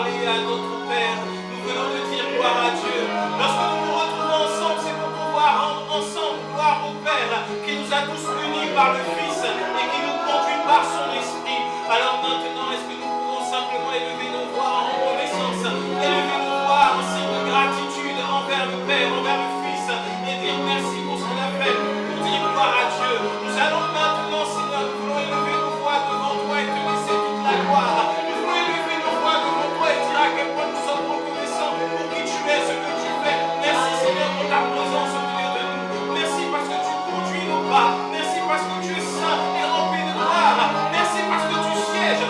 parler à notre Père. Nous venons de dire gloire à Dieu. Lorsque nous nous retrouvons ensemble, c'est pour pouvoir ensemble gloire au Père qui nous a tous unis par le Fils et qui nous conduit par son Esprit. Alors maintenant, est-ce que nous pouvons simplement élever nos voix en reconnaissance, élever nos voix en signe de gratitude envers le Père, envers le Fils, et dire merci pour ce qu'il a fait, pour dire gloire à Dieu. Nous allons maintenant, Seigneur, nous voulons élever nos voix devant toi et te laisser toute la gloire. Nous voulons élever nos voix devant toi et dire à quel point nous sommes reconnaissants pour qui tu es, ce que tu fais. Merci, Seigneur, pour ta présence au milieu de nous. Merci parce que tu conduis nos pas. Merci parce que tu es saint et rempli de gloire. Merci parce que tu sièges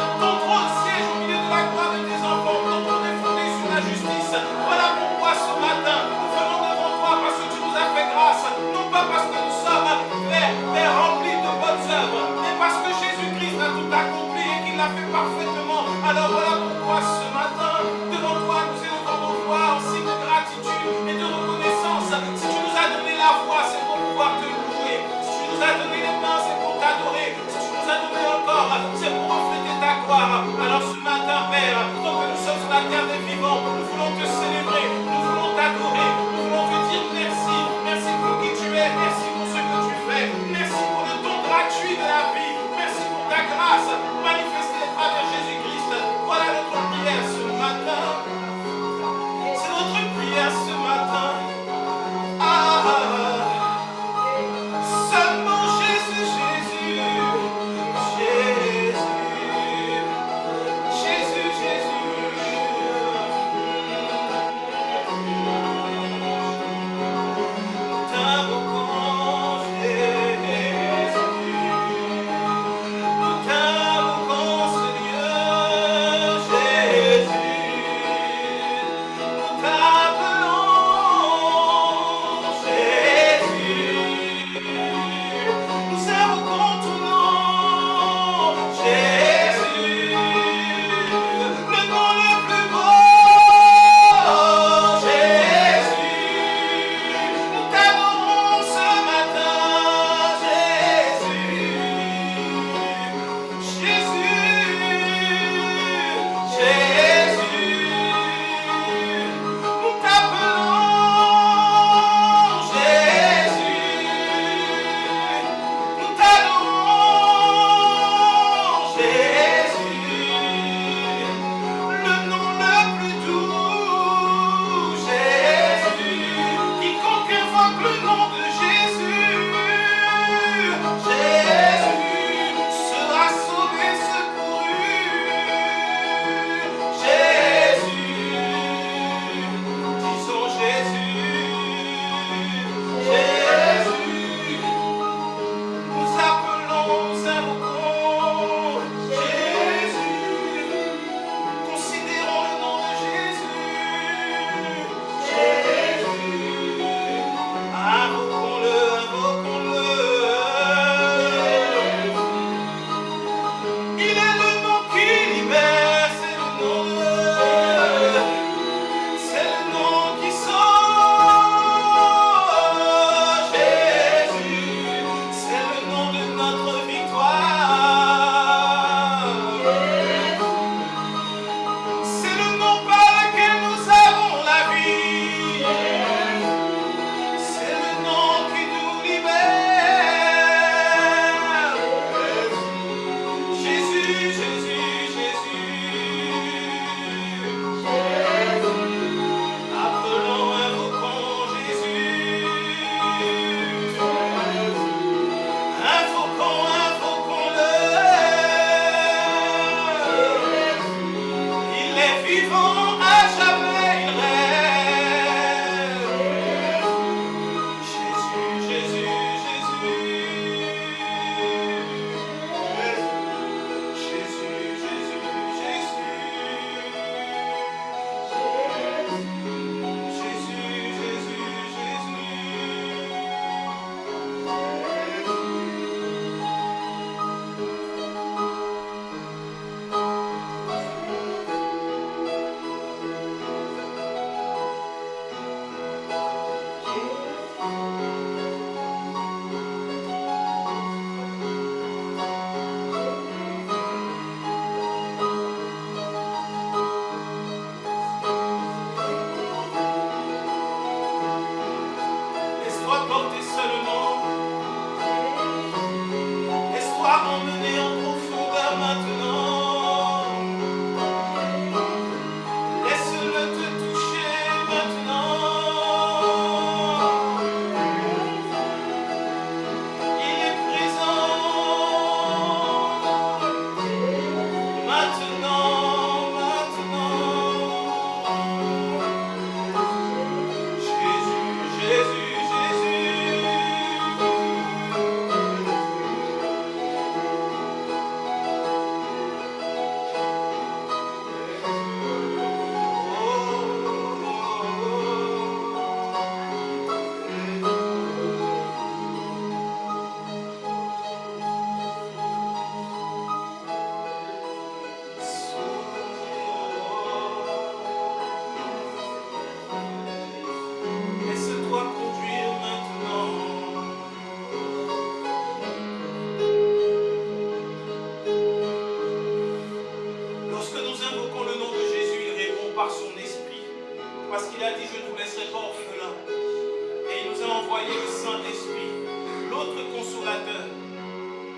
consolateur,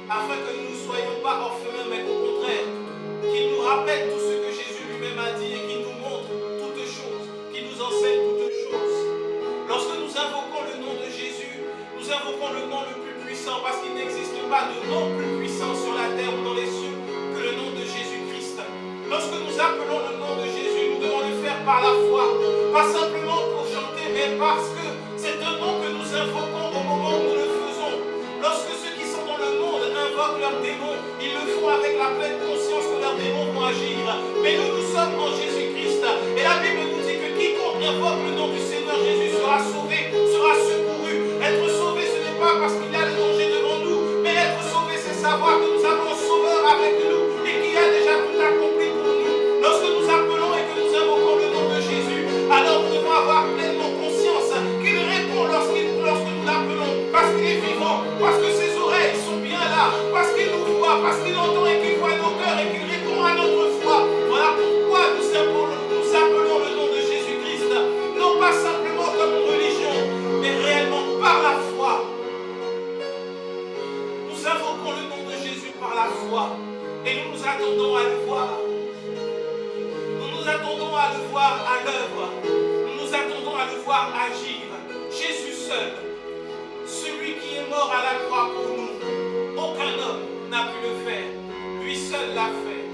afin que nous ne soyons pas orphelins, mais qu'au contraire, qu'il nous rappelle tout ce que Jésus lui-même a dit et qu'il nous montre toutes choses, qu'il nous enseigne toutes choses. Lorsque nous invoquons le nom de Jésus, nous invoquons le nom le plus puissant, parce qu'il n'existe pas de nom plus puissant sur la terre ou dans les cieux que le nom de Jésus-Christ. Lorsque nous appelons le nom de Jésus, nous devons le faire par la foi, pas simplement pour chanter, mais parce que c'est un nom que nous invoquons au moment où nous le faisons. Lorsque ceux qui sont dans le monde invoquent leurs démons, ils le font avec la pleine conscience que leurs démons vont agir. Mais nous, nous sommes en Jésus-Christ. Et la Bible nous dit que quiconque invoque le nom du Seigneur Jésus sera sauvé, sera secouru. Être sauvé, ce n'est pas parce qu'il y a le danger devant nous, mais être sauvé, c'est savoir que nous avons un sauveur avec nous et qui a déjà tout accompli pour nous. Lorsque nous appelons et que nous invoquons le nom de Jésus, alors nous devons avoir pleinement conscience qu'il répond lorsque nous l'appelons, parce qu'il est vivant, parce que ses oreilles sont bien là, parce qu'il nous voit, parce qu'il entend et qu'il voit nos cœurs et qu'il répond à notre foi. Voilà pourquoi nous appelons le nom de Jésus-Christ, non pas simplement comme une religion, mais réellement par la foi. Nous invoquons le nom de Jésus par la foi et nous nous attendons à le voir. Nous nous attendons à le voir à l'œuvre. Nous nous attendons à le voir agir. Jésus seul, celui qui est mort à la croix pour nous, aucun homme n'a pu le faire. Lui seul l'a fait.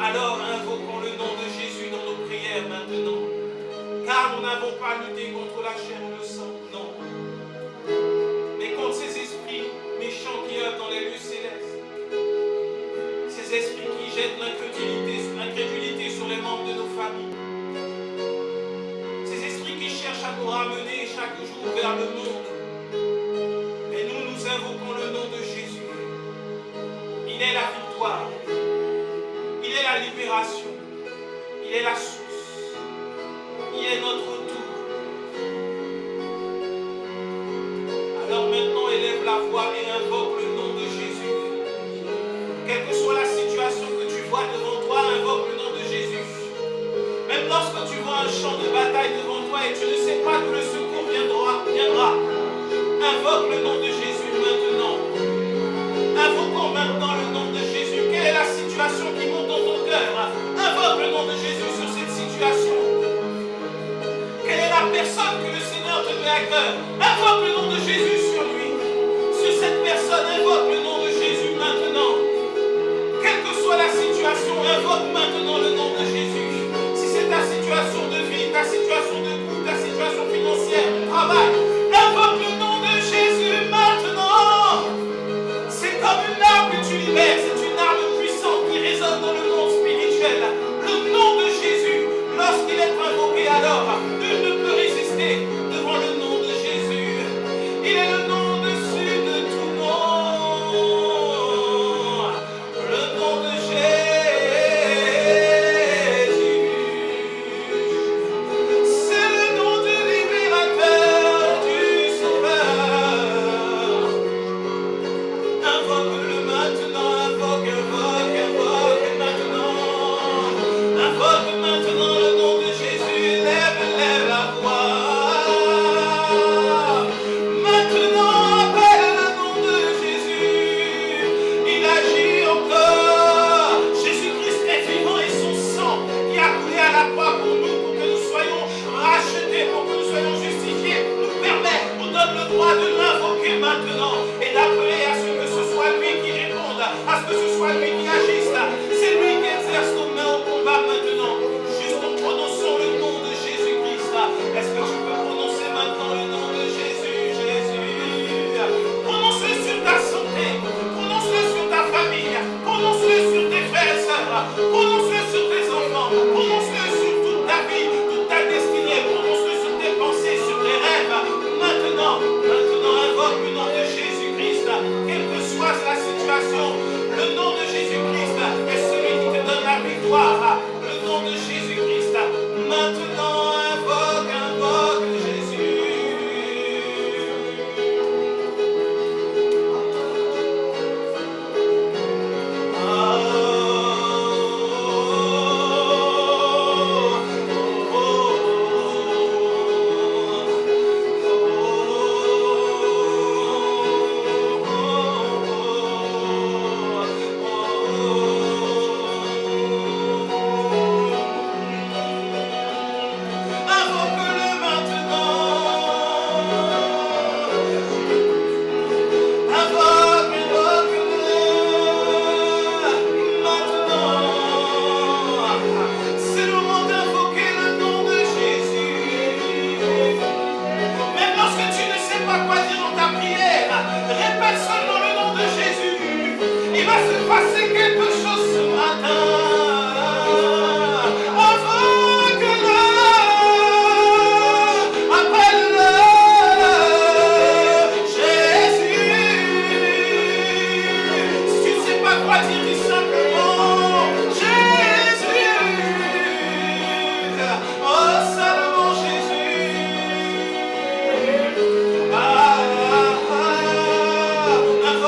Alors invoquons le nom de Jésus dans nos prières maintenant. Car nous n'avons pas lutté contre la chair ou le sang, non. Mais contre ces esprits méchants qui œuvrent dans les lieux célestes. Ces esprits qui jettent l'incrédulité sur les membres de nos familles. Ces esprits qui cherchent à nous ramener chaque jour vers le monde. Et nous invoquons le nom de Jésus. Il est la victoire. Il est la libération. Il est la source. Il est notre retour. Alors maintenant, élève la voix et invoque le nom de Jésus. Quelle que soit la situation que tu vois devant toi, invoque le nom de Jésus. Même lorsque tu vois un champ de bataille devant toi et tu ne sais pas d'où le secours viendra, invoque le nom de Jésus maintenant. Invoquons maintenant le nom de Jésus. Quelle est la situation qui monte dans ton cœur? Invoque le nom de Jésus sur cette situation. Quelle est la personne que le Seigneur te met à cœur? Invoque le nom de Jésus sur lui. Sur cette personne, invoque le nom de Jésus maintenant. Quelle que soit la situation, invoque maintenant le nom de Jésus. Si c'est ta situation de vie, ta situation de couple, ta situation financière, de travail, invoque le nom de Jésus maintenant. C'est comme une arme que tu libères. C'est une arme puissante qui résonne dans le monde spirituel. Le nom de Jésus, lorsqu'il est invoqué, alors nul ne peut résister devant le nom de Jésus. Il est le nom au-dessus de tout nom. Le nom de Jésus. C'est le nom du libérateur, du sauveur. Invoque-le maintenant, invoque maintenant. Invoque maintenant le nom de Jésus, lève la voix. Maintenant, appelle le nom de Jésus. Il agit encore. Jésus-Christ est vivant et son sang qui a coulé à la croix pour nous, pour que nous soyons rachetés, pour que nous soyons justifiés, nous permet, nous donne le droit de l'invoquer maintenant et d'appeler à ce que ce soit lui qui réponde, à ce que ce soit lui qui agisse. C'est lui qui exerce nos mains au combat maintenant. Juste en prononçant le nom de Jésus-Christ. Est-ce que tu peux prononcer maintenant le nom de Jésus? Jésus. Prononce-le sur ta santé. Prononce-le sur ta famille. Prononce-le sur tes frères et sœurs. Prononce-le sur tes enfants. Prononce-le sur toute ta vie, toute ta destinée. Prononce-le sur tes pensées, sur tes rêves. Maintenant, invoque le nom de Jésus-Christ. Quelle que soit la situation, le nom de Jésus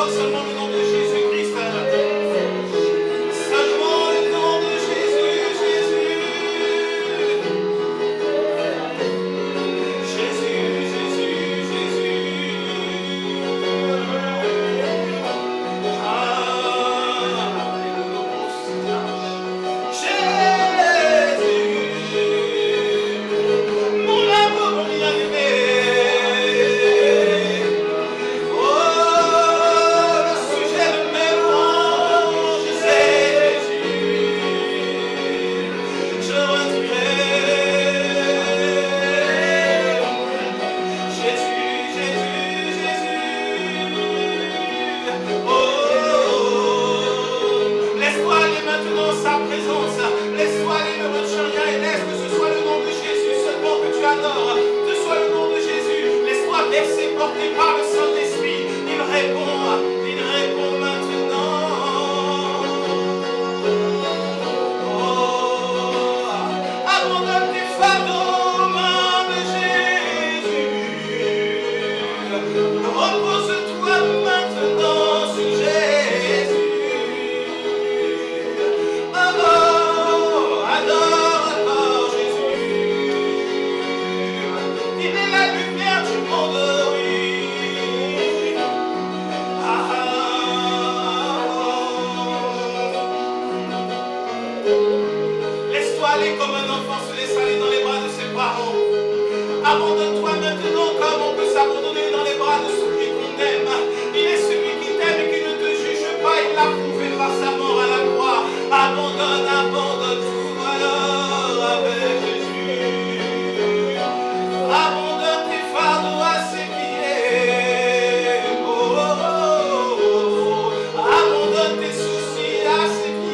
Oh, seulement le nom de Jésus-Christ. Seulement le nom de Jésus, Jésus. Jésus, Jésus, Jésus. Jésus, mon amour, mon bien-aimé. Porté par le Saint-Esprit, il répond maintenant. Oh, abandonne tes fardeaux aux mains de Jésus. Repose-toi maintenant sur Jésus. Oh, adore Jésus. Il est la lumière du monde. Laisse-toi aller comme un enfant se laisse aller dans les bras de ses parents. Abandonne-toi maintenant comme on peut s'abandonner dans les bras de celui qu'on aime. Il est celui qui t'aime et qui ne te juge pas. Il l'a prouvé par sa mort à la croix. Abandonne tout alors avec Jésus. Abandonne tes fardeaux à ses pieds. Oh, oh, oh, oh. Abandonne tes soucis à ses pieds.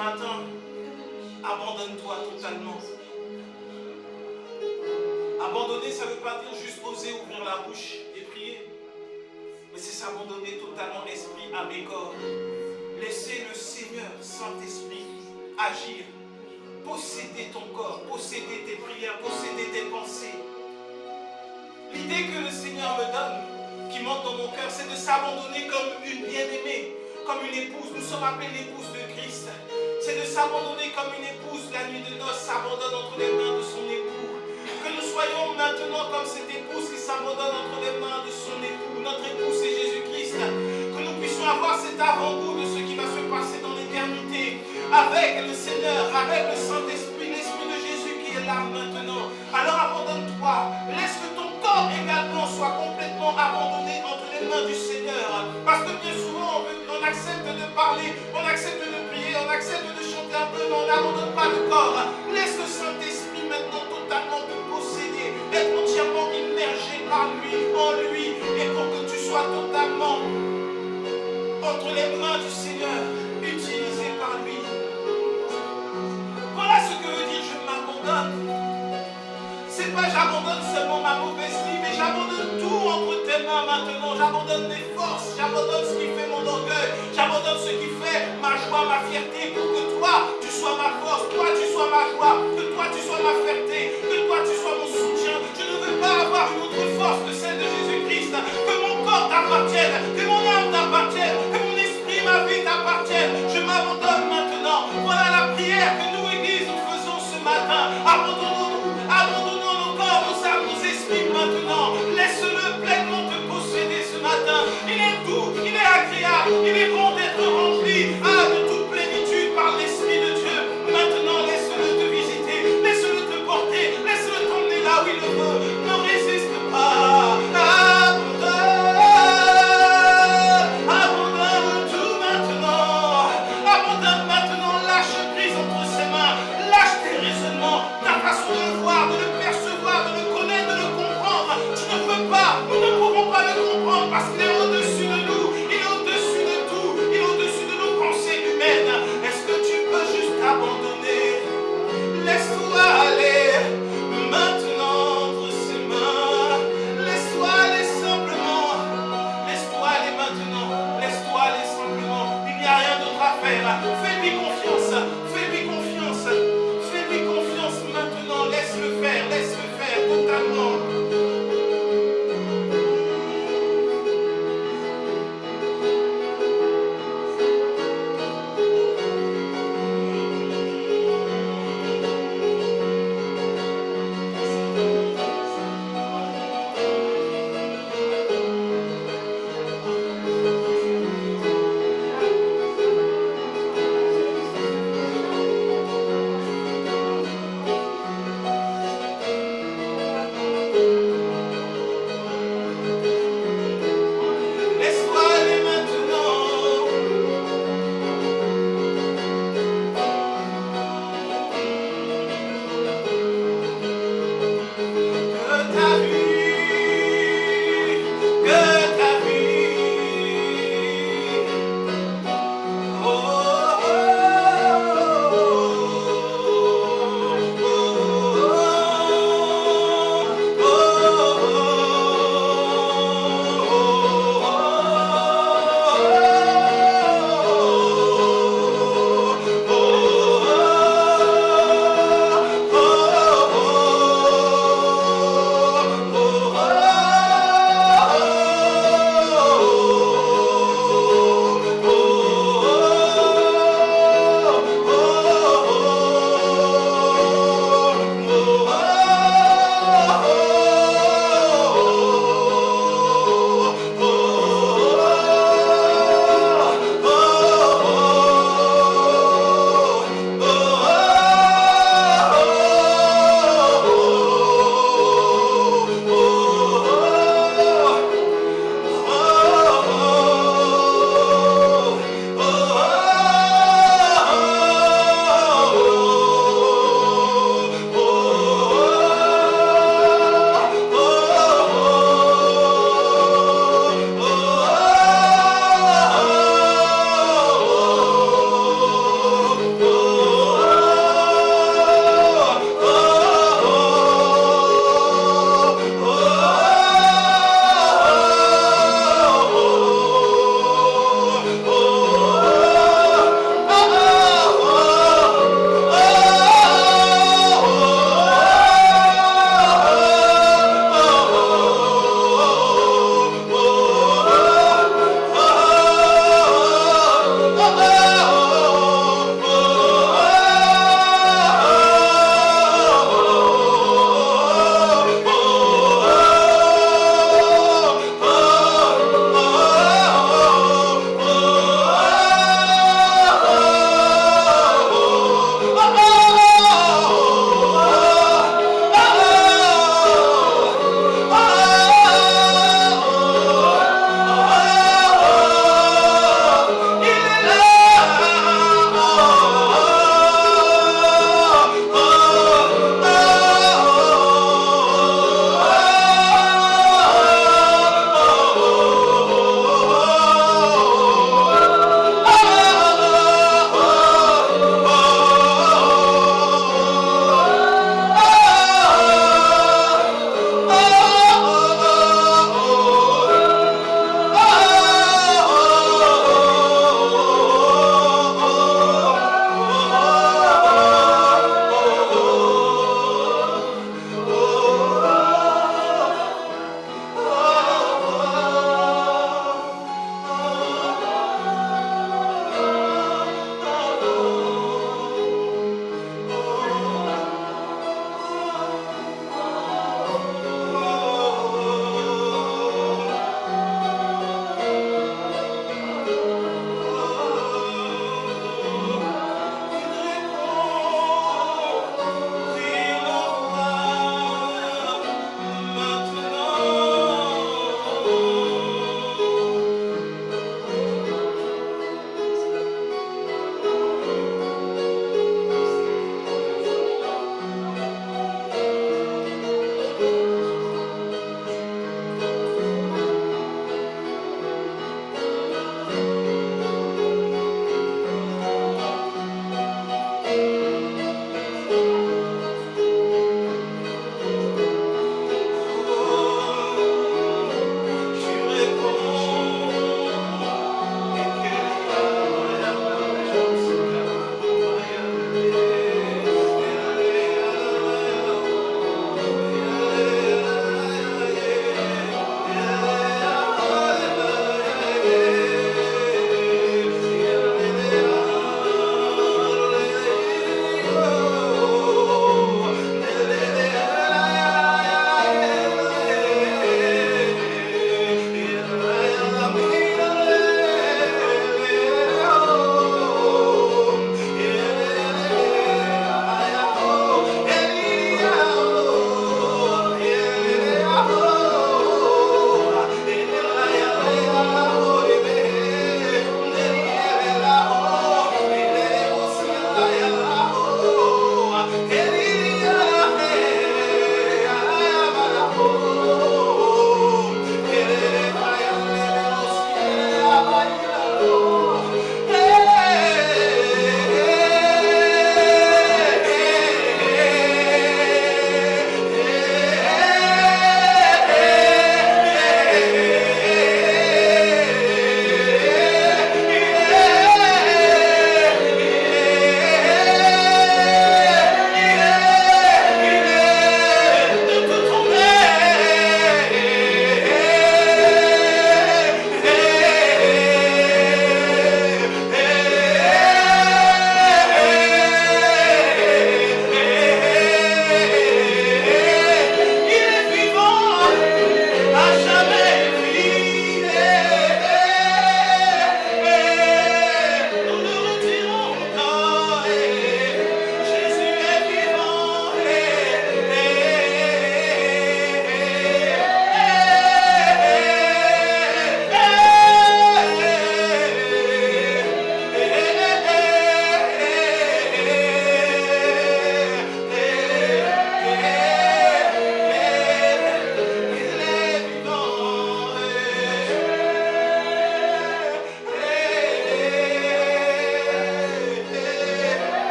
matin, abandonne-toi totalement. Abandonner, ça ne veut pas dire juste oser ouvrir la bouche et prier. Mais c'est s'abandonner totalement, esprit, âme et corps. Laisser le Seigneur, Saint-Esprit, agir. Posséder ton corps, posséder tes prières, posséder tes pensées. L'idée que le Seigneur me donne, qui monte dans mon cœur, c'est de s'abandonner comme une bien-aimée, comme une épouse. Nous sommes appelés l'épouse de Christ. C'est de s'abandonner comme une épouse, la nuit de noces s'abandonne entre les mains de son époux. Que nous soyons maintenant comme cette épouse qui s'abandonne entre les mains de son époux. Notre époux, c'est Jésus-Christ. Que nous puissions avoir cet avant-goût de ce qui va se passer dans l'éternité avec le Seigneur, avec le Saint-Esprit, l'Esprit de Jésus qui est là maintenant. Alors abandonne-toi. Laisse que ton corps également soit complètement abandonné entre les mains du Seigneur. Parce que bien souvent, on accepte de parler, on accepte de prier, on accepte de chanter un peu, mais on n'abandonne pas le corps. Laisse le Saint-Esprit maintenant totalement te posséder, être entièrement immergé par lui, en lui, et pour que tu sois totalement entre les mains du Seigneur, utilisé par lui. Voilà ce que veut dire je m'abandonne. C'est pas j'abandonne seulement ma mauvaise vie, mais j'abandonne tout entre tes mains maintenant. J'abandonne mes forces, j'abandonne ce qui fait mon orgueil, j'abandonne ce qui fait ma joie, ma fierté, pour que toi, tu sois ma force, toi, tu sois ma joie, que toi, tu sois ma fierté, que toi, tu sois mon soutien. Je ne veux pas avoir une autre force que celle de Jésus-Christ. Que mon corps t'appartienne, que mon âme t'appartienne, que mon esprit, ma vie t'appartienne. Je m'abandonne maintenant. Voilà la prière que nous, Église, nous faisons ce matin. Abandonnons-nous, abandonnons nos corps, nos âmes, nos esprits maintenant. Laisse-le pleinement te posséder ce matin. Il est doux, il est agréable, il est bon d'être rempli de toute plénitude par l'Esprit de Dieu. Maintenant, laisse-le te visiter, laisse-le te porter, laisse-le t'emmener là où il le veut. Ne résiste pas. Abandonne tout maintenant. Abandonne maintenant, lâche prise entre ses mains. Lâche tes raisonnements, ta façon de le voir, de le percevoir, de le connaître, de le comprendre. Tu ne peux pas, nous ne pouvons pas le comprendre parce qu'il est au-dessus de nous. Il est au-dessus de tout. Il est au-dessus de nos pensées humaines. Est-ce que tu peux juste t'abandonner? Laisse-toi aller maintenant entre ses mains. Laisse-toi aller simplement. Laisse-toi aller maintenant. Laisse-toi aller simplement. Il n'y a rien d'autre à faire. Fais-lui confiance. Fais-lui confiance. Fais-lui confiance maintenant. Laisse-le faire totalement.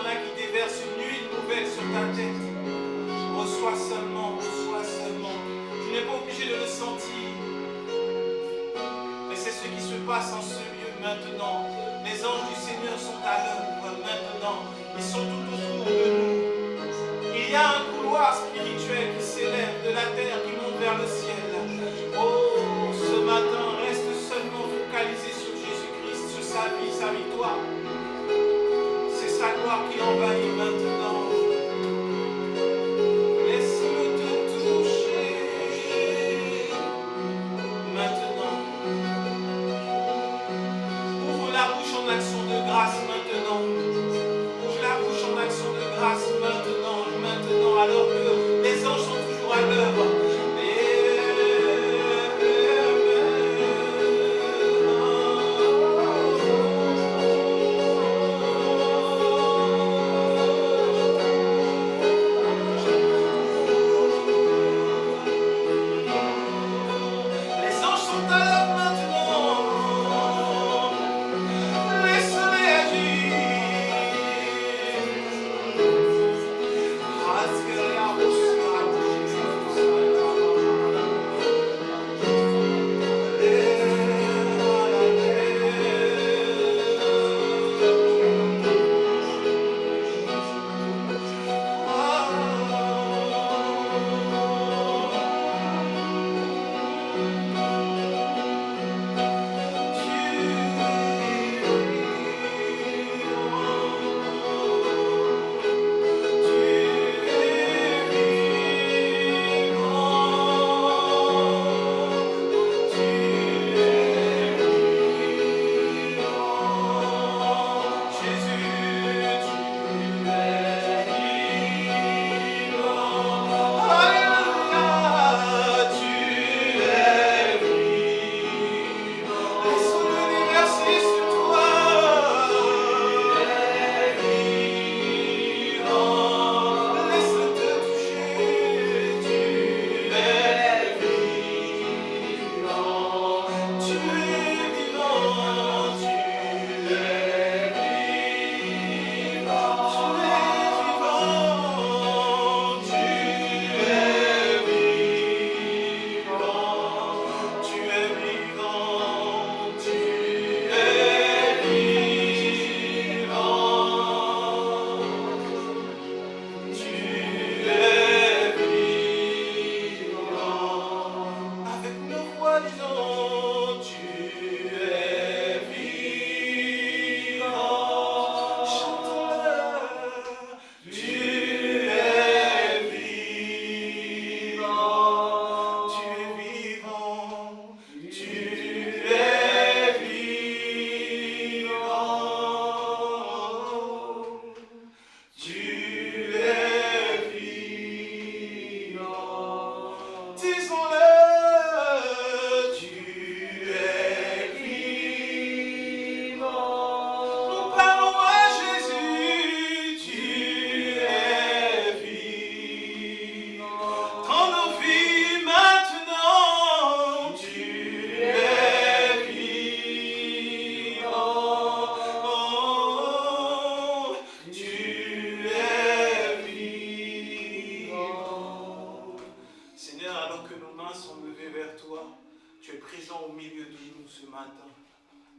en a qui déversent une huile nouvelle sur ta tête. Reçois seulement, reçois seulement. Tu n'es pas obligé de le sentir. Mais c'est ce qui se passe en ce lieu maintenant. Les anges du Seigneur sont à l'œuvre maintenant. Ils sont tout autour de nous. Il y a un couloir spirituel qui s'élève de la terre, qui monte vers le ciel. Oh, ce matin, reste seulement focalisé sur Jésus-Christ, sur sa vie, sa victoire. C'est sa gloire qui envahit maintenant. Laisse-le te toucher maintenant. Ouvre la bouche en action de grâce maintenant. Ouvre la bouche en action de grâce maintenant, maintenant, alors que les anges sont toujours à l'œuvre.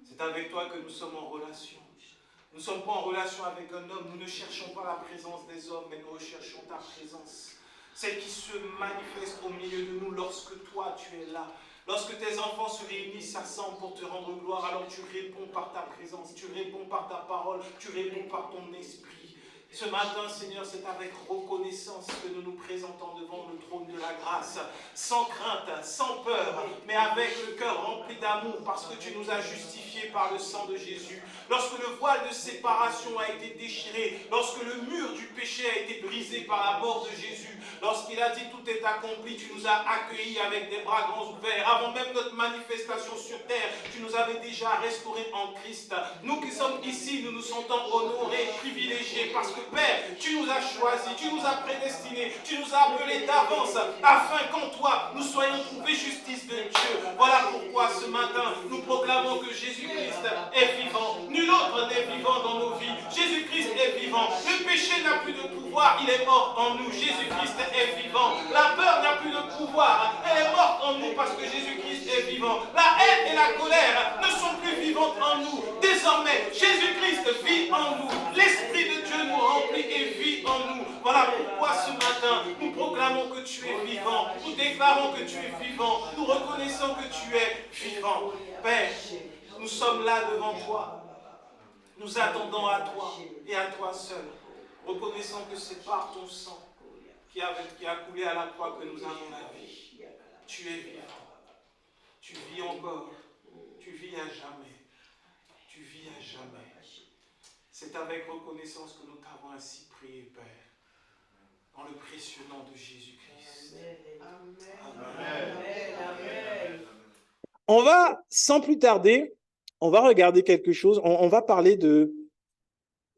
C'est avec toi que nous sommes en relation. Nous ne sommes pas en relation avec un homme. Nous ne cherchons pas la présence des hommes, mais nous recherchons ta présence. Celle qui se manifeste au milieu de nous lorsque toi, tu es là. Lorsque tes enfants se réunissent, s'assemblent pour te rendre gloire, alors tu réponds par ta présence, tu réponds par ta parole, tu réponds par ton esprit. Ce matin, Seigneur, c'est avec reconnaissance que nous nous présentons devant le trône de la grâce, sans crainte, sans peur, mais avec le cœur rempli d'amour, parce que tu nous as justifiés par le sang de Jésus. Lorsque le voile de séparation a été déchiré, lorsque le mur du péché a été brisé par la mort de Jésus, lorsqu'il a dit tout est accompli, tu nous as accueillis avec des bras grands ouverts. Avant même notre manifestation sur terre, tu nous avais déjà restaurés en Christ. Nous qui sommes ici, nous nous sentons honorés, privilégiés, parce que Père, tu nous as choisis, tu nous as prédestinés, tu nous as appelés d'avance, afin qu'en toi, nous soyons trouvés justice de Dieu. Voilà pourquoi ce matin, nous proclamons que Jésus-Christ est vivant. Nul autre n'est vivant dans nos vies. Jésus-Christ est vivant. Le péché n'a plus de pouvoir, il est mort en nous. Jésus-Christ est vivant. La peur n'a plus de pouvoir, elle est morte en nous parce que Jésus-Christ est vivant. La haine et la colère ne sont plus vivantes en nous. Désormais, Jésus-Christ vit en nous. L'Esprit de Dieu nous remplit et vit en nous. Voilà pourquoi ce matin, nous proclamons que tu es vivant. Nous déclarons que tu es vivant. Nous reconnaissons que tu es vivant. Père, nous sommes là devant toi. Nous attendons à toi et à toi seul. Reconnaissons que c'est par ton sang qui a coulé à la croix que nous avons la vie. Tu es vivant. Tu vis encore. Tu vis à jamais. Tu vis à jamais. C'est avec reconnaissance que nous t'avons ainsi prié, Père. Dans le précieux nom de Jésus-Christ. Amen. Amen. On va, sans plus tarder, on va regarder quelque chose. On va parler de,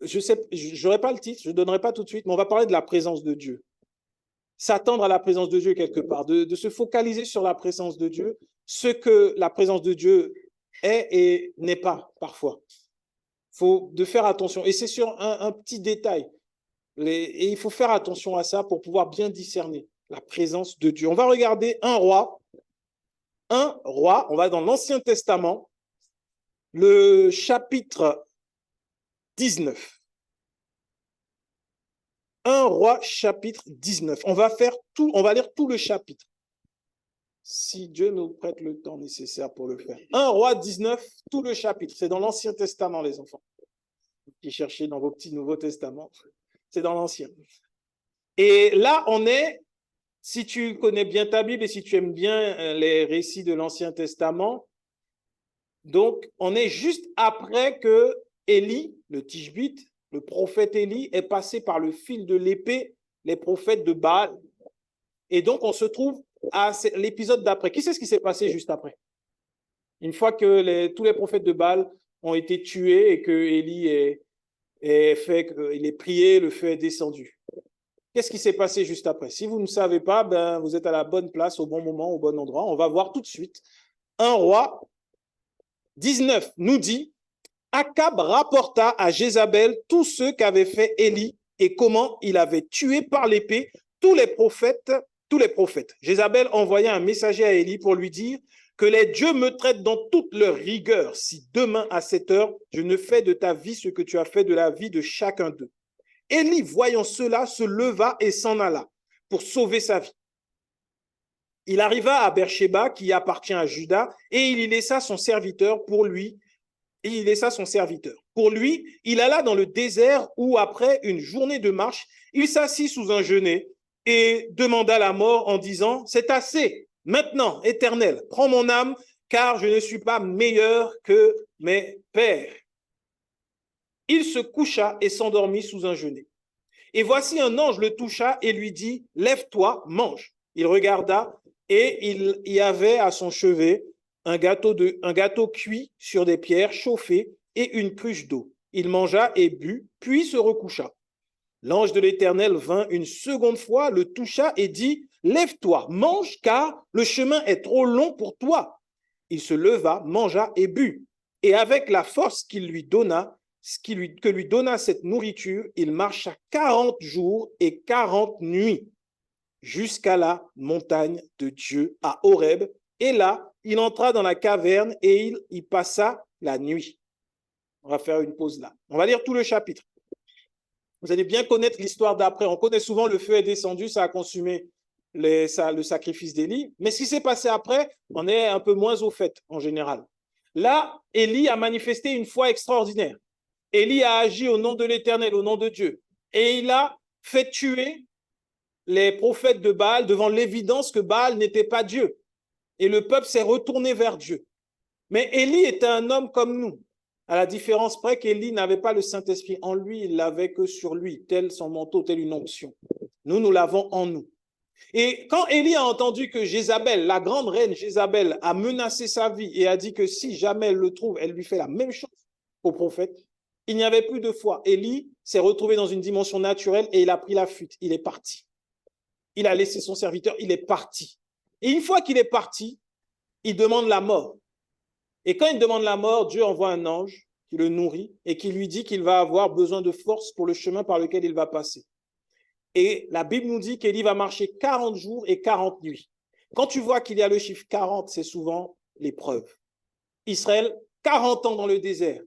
je sais, j'aurai pas le titre, je ne donnerai pas tout de suite, mais on va parler de la présence de Dieu. S'attendre à la présence de Dieu quelque part, de se focaliser sur la présence de Dieu, ce que la présence de Dieu est et n'est pas parfois. Il faut de faire attention. Et c'est sur un petit détail. Et il faut faire attention à ça pour pouvoir bien discerner la présence de Dieu. On va regarder un roi, on va dans l'Ancien Testament, le chapitre 19. Un roi, chapitre 19. On va lire tout le chapitre. Si Dieu nous prête le temps nécessaire pour le faire. Un roi 19, tout le chapitre. C'est dans l'Ancien Testament, les enfants. Qui cherchez dans vos petits Nouveaux Testaments. C'est dans l'Ancien. Et là, on est, si tu connais bien ta Bible et si tu aimes bien les récits de l'Ancien Testament, donc on est juste après que Élie, le Tishbite, le prophète Élie, est passé par le fil de l'épée les prophètes de Baal. Et donc, on se trouve à l'épisode d'après. Qui sait ce qui s'est passé juste après? Une fois que tous les prophètes de Baal ont été tués et que Élie il est prié, le feu est descendu. Qu'est-ce qui s'est passé juste après? Si vous ne savez pas, ben, vous êtes à la bonne place, au bon moment, au bon endroit. On va voir tout de suite. Un roi 19 nous dit, Akab rapporta à Jézabel tout ce qu'avait fait Élie et comment il avait tué par l'épée tous les prophètes. Jézabel envoya un messager à Élie pour lui dire que les dieux me traitent dans toute leur rigueur si demain à cette heure, je ne fais de ta vie ce que tu as fait de la vie de chacun d'eux. Élie, voyant cela, se leva et s'en alla pour sauver sa vie. Il arriva à Beersheba, qui appartient à Juda, et il y laissa son serviteur pour lui. Pour lui, il alla dans le désert où, après une journée de marche, il s'assit sous un genêt et demanda la mort en disant, « C'est assez, maintenant, Éternel, prends mon âme, car je ne suis pas meilleur que mes pères. » Il se coucha et s'endormit sous un genêt. Et voici un ange le toucha et lui dit, « Lève-toi, mange. » Il regarda et il y avait à son chevet un gâteau cuit sur des pierres chauffées et une cruche d'eau. Il mangea et but, puis se recoucha. L'ange de l'Éternel vint une seconde fois, le toucha et dit, « Lève-toi, mange, car le chemin est trop long pour toi. » Il se leva, mangea et but. Et avec la force que lui donna cette nourriture, il marcha 40 jours et 40 nuits jusqu'à la montagne de Dieu à Horeb. Et là, il entra dans la caverne et il y passa la nuit. On va faire une pause là. On va lire tout le chapitre. Vous allez bien connaître l'histoire d'après. On connaît souvent le feu est descendu, ça a consumé le sacrifice d'Élie. Mais ce qui s'est passé après, on est un peu moins au fait en général. Là, Élie a manifesté une foi extraordinaire. Élie a agi au nom de l'Éternel, au nom de Dieu. Et il a fait tuer les prophètes de Baal devant l'évidence que Baal n'était pas Dieu. Et le peuple s'est retourné vers Dieu. Mais Élie était un homme comme nous, à la différence près qu'Élie n'avait pas le Saint-Esprit en lui, il l'avait que sur lui, tel son manteau, telle une onction. Nous l'avons en nous. Et quand Élie a entendu que Jézabel, la grande reine Jézabel, a menacé sa vie et a dit que si jamais elle le trouve, elle lui fait la même chose au prophète, Il n'y avait plus de foi. Élie s'est retrouvé dans une dimension naturelle et il a pris la fuite. Il est parti. Il a laissé son serviteur, il est parti. Et une fois qu'il est parti, il demande la mort. Et quand il demande la mort, Dieu envoie un ange qui le nourrit et qui lui dit qu'il va avoir besoin de force pour le chemin par lequel il va passer. Et la Bible nous dit qu'Élie va marcher 40 jours et 40 nuits. Quand tu vois qu'il y a le chiffre 40, c'est souvent l'épreuve. Israël, 40 ans dans le désert.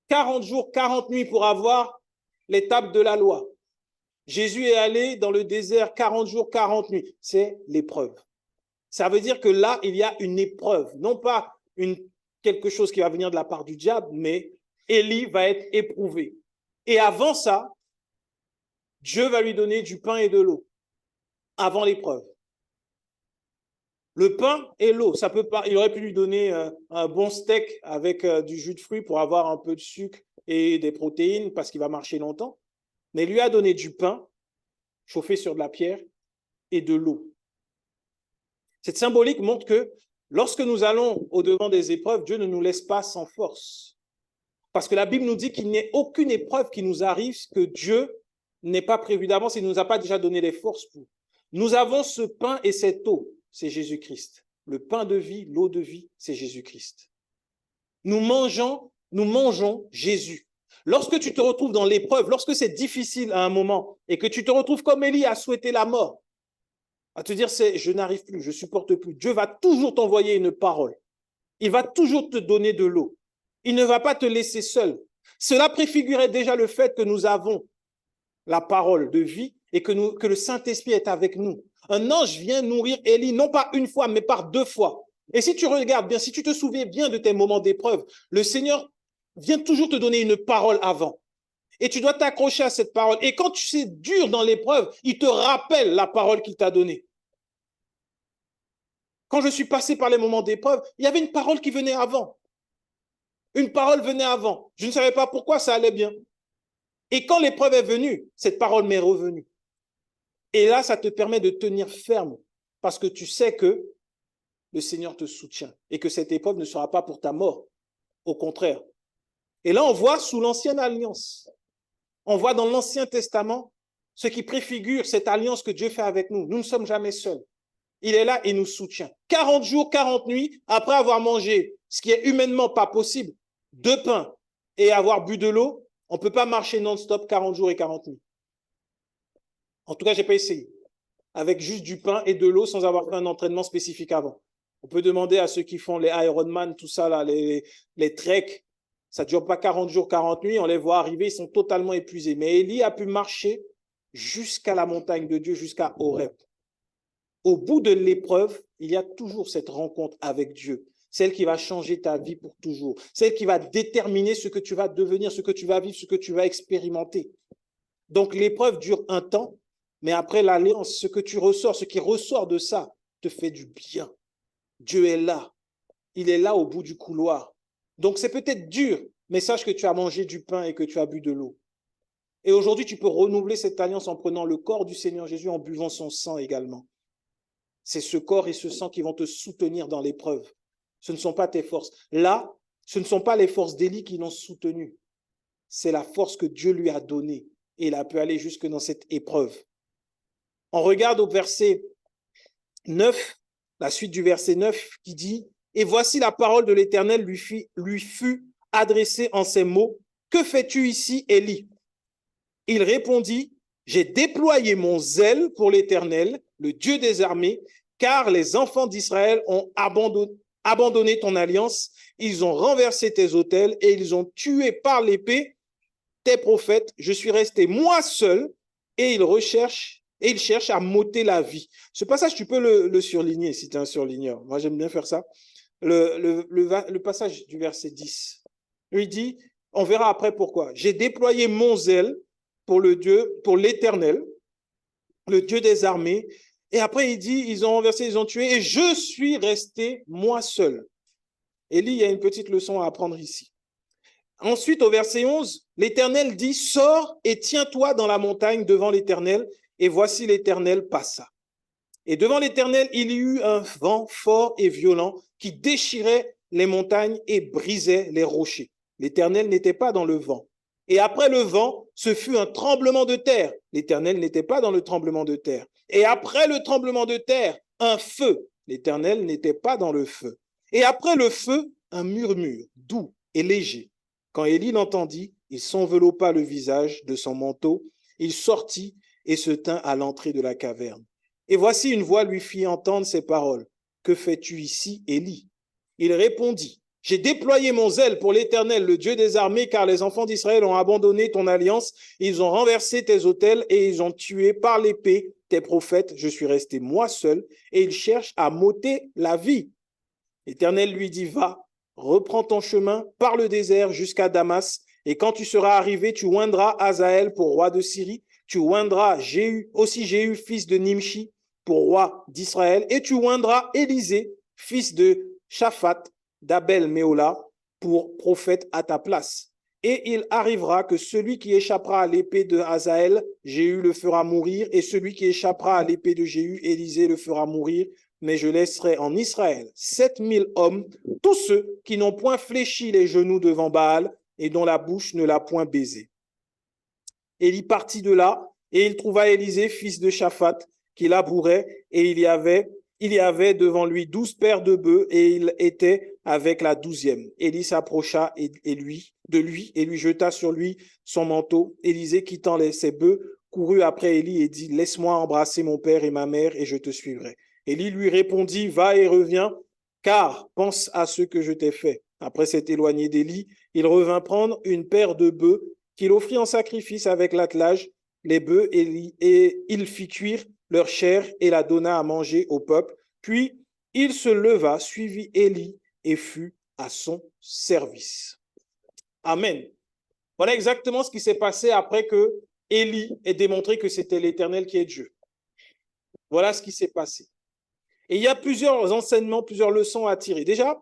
40 jours, 40 nuits pour avoir l'étape de la loi. Jésus est allé dans le désert 40 jours, 40 nuits. C'est l'épreuve. Ça veut dire que là, il y a une épreuve. Non pas quelque chose qui va venir de la part du diable, mais Élie va être éprouvé. Et avant ça, Dieu va lui donner du pain et de l'eau. Avant l'épreuve. Le pain et l'eau, ça peut pas. Il aurait pu lui donner un bon steak avec du jus de fruits pour avoir un peu de sucre et des protéines parce qu'il va marcher longtemps. Mais il lui a donné du pain chauffé sur de la pierre et de l'eau. Cette symbolique montre que lorsque nous allons au-devant des épreuves, Dieu ne nous laisse pas sans force. Parce que la Bible nous dit qu'il n'y a aucune épreuve qui nous arrive que Dieu n'ait pas prévu d'avance et ne nous a pas déjà donné les forces pour. Nous avons ce pain et cette eau, c'est Jésus-Christ. Le pain de vie, l'eau de vie, c'est Jésus-Christ. Nous mangeons Jésus. Lorsque tu te retrouves dans l'épreuve, lorsque c'est difficile à un moment et que tu te retrouves comme Élie à souhaiter la mort, à te dire je n'arrive plus, je supporte plus, Dieu va toujours t'envoyer une parole. Il va toujours te donner de l'eau. Il ne va pas te laisser seul. Cela préfigurait déjà le fait que nous avons la parole de vie et que le Saint-Esprit est avec nous. Un ange vient nourrir Élie, non pas une fois, mais par 2 fois. Et si tu regardes bien, si tu te souviens bien de tes moments d'épreuve, le Seigneur vient toujours te donner une parole avant. Et tu dois t'accrocher à cette parole. Et quand tu es dur dans l'épreuve, il te rappelle la parole qu'il t'a donnée. Quand je suis passé par les moments d'épreuve, il y avait une parole qui venait avant. Une parole venait avant. Je ne savais pas pourquoi ça allait bien. Et quand l'épreuve est venue, cette parole m'est revenue. Et là, ça te permet de tenir ferme parce que tu sais que le Seigneur te soutient et que cette épreuve ne sera pas pour ta mort. Au contraire. Et là, on voit sous l'Ancienne Alliance, on voit dans l'Ancien Testament ce qui préfigure cette alliance que Dieu fait avec nous. Nous ne sommes jamais seuls. Il est là et nous soutient. 40 jours, 40 nuits, après avoir mangé, ce qui est humainement pas possible, 2 pains et avoir bu de l'eau, on ne peut pas marcher non-stop 40 jours et 40 nuits. En tout cas, je n'ai pas essayé. Avec juste du pain et de l'eau sans avoir fait un entraînement spécifique avant. On peut demander à ceux qui font les Ironman, tout ça, là, les treks, ça ne dure pas 40 jours, 40 nuits, on les voit arriver, ils sont totalement épuisés. Mais Élie a pu marcher jusqu'à la montagne de Dieu, jusqu'à Horeb. Au bout de l'épreuve, il y a toujours cette rencontre avec Dieu, celle qui va changer ta vie pour toujours, celle qui va déterminer ce que tu vas devenir, ce que tu vas vivre, ce que tu vas expérimenter. Donc l'épreuve dure un temps, mais après l'alliance, ce que tu ressors, ce qui ressort de ça, te fait du bien. Dieu est là, il est là au bout du couloir. Donc c'est peut-être dur, mais sache que tu as mangé du pain et que tu as bu de l'eau. Et aujourd'hui, tu peux renouveler cette alliance en prenant le corps du Seigneur Jésus, en buvant son sang également. C'est ce corps et ce sang qui vont te soutenir dans l'épreuve. Ce ne sont pas tes forces. Là, ce ne sont pas les forces d'Élie qui l'ont soutenu. C'est la force que Dieu lui a donnée. Et il a pu aller jusque dans cette épreuve. On regarde au verset 9, la suite du verset 9 qui dit « Et voici la parole de l'Éternel lui fut adressée en ces mots. Que fais-tu ici, Élie ?» Il répondit « J'ai déployé mon zèle pour l'Éternel, le Dieu des armées, car les enfants d'Israël ont abandonné ton alliance, ils ont renversé tes autels et ils ont tué par l'épée tes prophètes. Je suis resté moi seul et ils cherchent à m'ôter la vie. » Ce passage, tu peux le surligner si tu es un surligneur. Moi, j'aime bien faire ça. Le passage du verset 10. Il dit, on verra après pourquoi. J'ai déployé mon zèle pour l'Éternel, le Dieu des armées. Et après, il dit, ils ont renversé, ils ont tué, et je suis resté moi seul. Élie, il y a une petite leçon à apprendre ici. Ensuite, au verset 11, l'Éternel dit, sors et tiens-toi dans la montagne devant l'Éternel. Et voici l'Éternel passa. Et devant l'Éternel, il y eut un vent fort et violent qui déchirait les montagnes et brisait les rochers. l'Éternel n'était pas dans le vent. Et après le vent, ce fut un tremblement de terre. L'Éternel n'était pas dans le tremblement de terre. Et après le tremblement de terre, un feu. L'Éternel n'était pas dans le feu. Et après le feu, un murmure doux et léger. Quand Élie l'entendit, il s'enveloppa le visage de son manteau, il sortit et se tint à l'entrée de la caverne. Et voici une voix lui fit entendre ces paroles. Que fais-tu ici, Élie? Il répondit, j'ai déployé mon zèle pour l'Éternel, le Dieu des armées, car les enfants d'Israël ont abandonné ton alliance, ils ont renversé tes autels et ils ont tué par l'épée tes prophètes. Je suis resté moi seul et ils cherchent à m'ôter la vie. L'Éternel lui dit, va, reprends ton chemin par le désert jusqu'à Damas, et quand tu seras arrivé, tu oindras Hazaël pour roi de Syrie, tu oindras Jéhu, fils de Nimshi, pour roi d'Israël, et tu oindras Élisée, fils de Shaphat, d'Abel Méola, pour prophète à ta place. Et il arrivera que celui qui échappera à l'épée de Hazaël, Jéhu le fera mourir, et celui qui échappera à l'épée de Jéhu, Élisée le fera mourir. Mais je laisserai en Israël 7000 hommes, tous ceux qui n'ont point fléchi les genoux devant Baal et dont la bouche ne l'a point baisé. Élie partit de là et il trouva Élisée, fils de Shaphat, qui labourait, et il y avait devant lui 12 paires de bœufs et il était avec la 12e. Élie s'approcha de lui et lui jeta sur lui son manteau. Élisée, quittant ses bœufs, courut après Élie et dit, laisse-moi embrasser mon père et ma mère et je te suivrai. Élie lui répondit, va et reviens, car pense à ce que je t'ai fait. Après s'être éloigné d'Élie, il revint prendre une paire de bœufs qu'il offrit en sacrifice avec l'attelage, les bœufs, et il fit cuire leur chair et la donna à manger au peuple. Puis il se leva, suivit Élie et fut à son service. Amen. Voilà exactement ce qui s'est passé après que Élie ait démontré que c'était l'Éternel qui est Dieu. Voilà ce qui s'est passé. Et il y a plusieurs enseignements, plusieurs leçons à tirer. Déjà,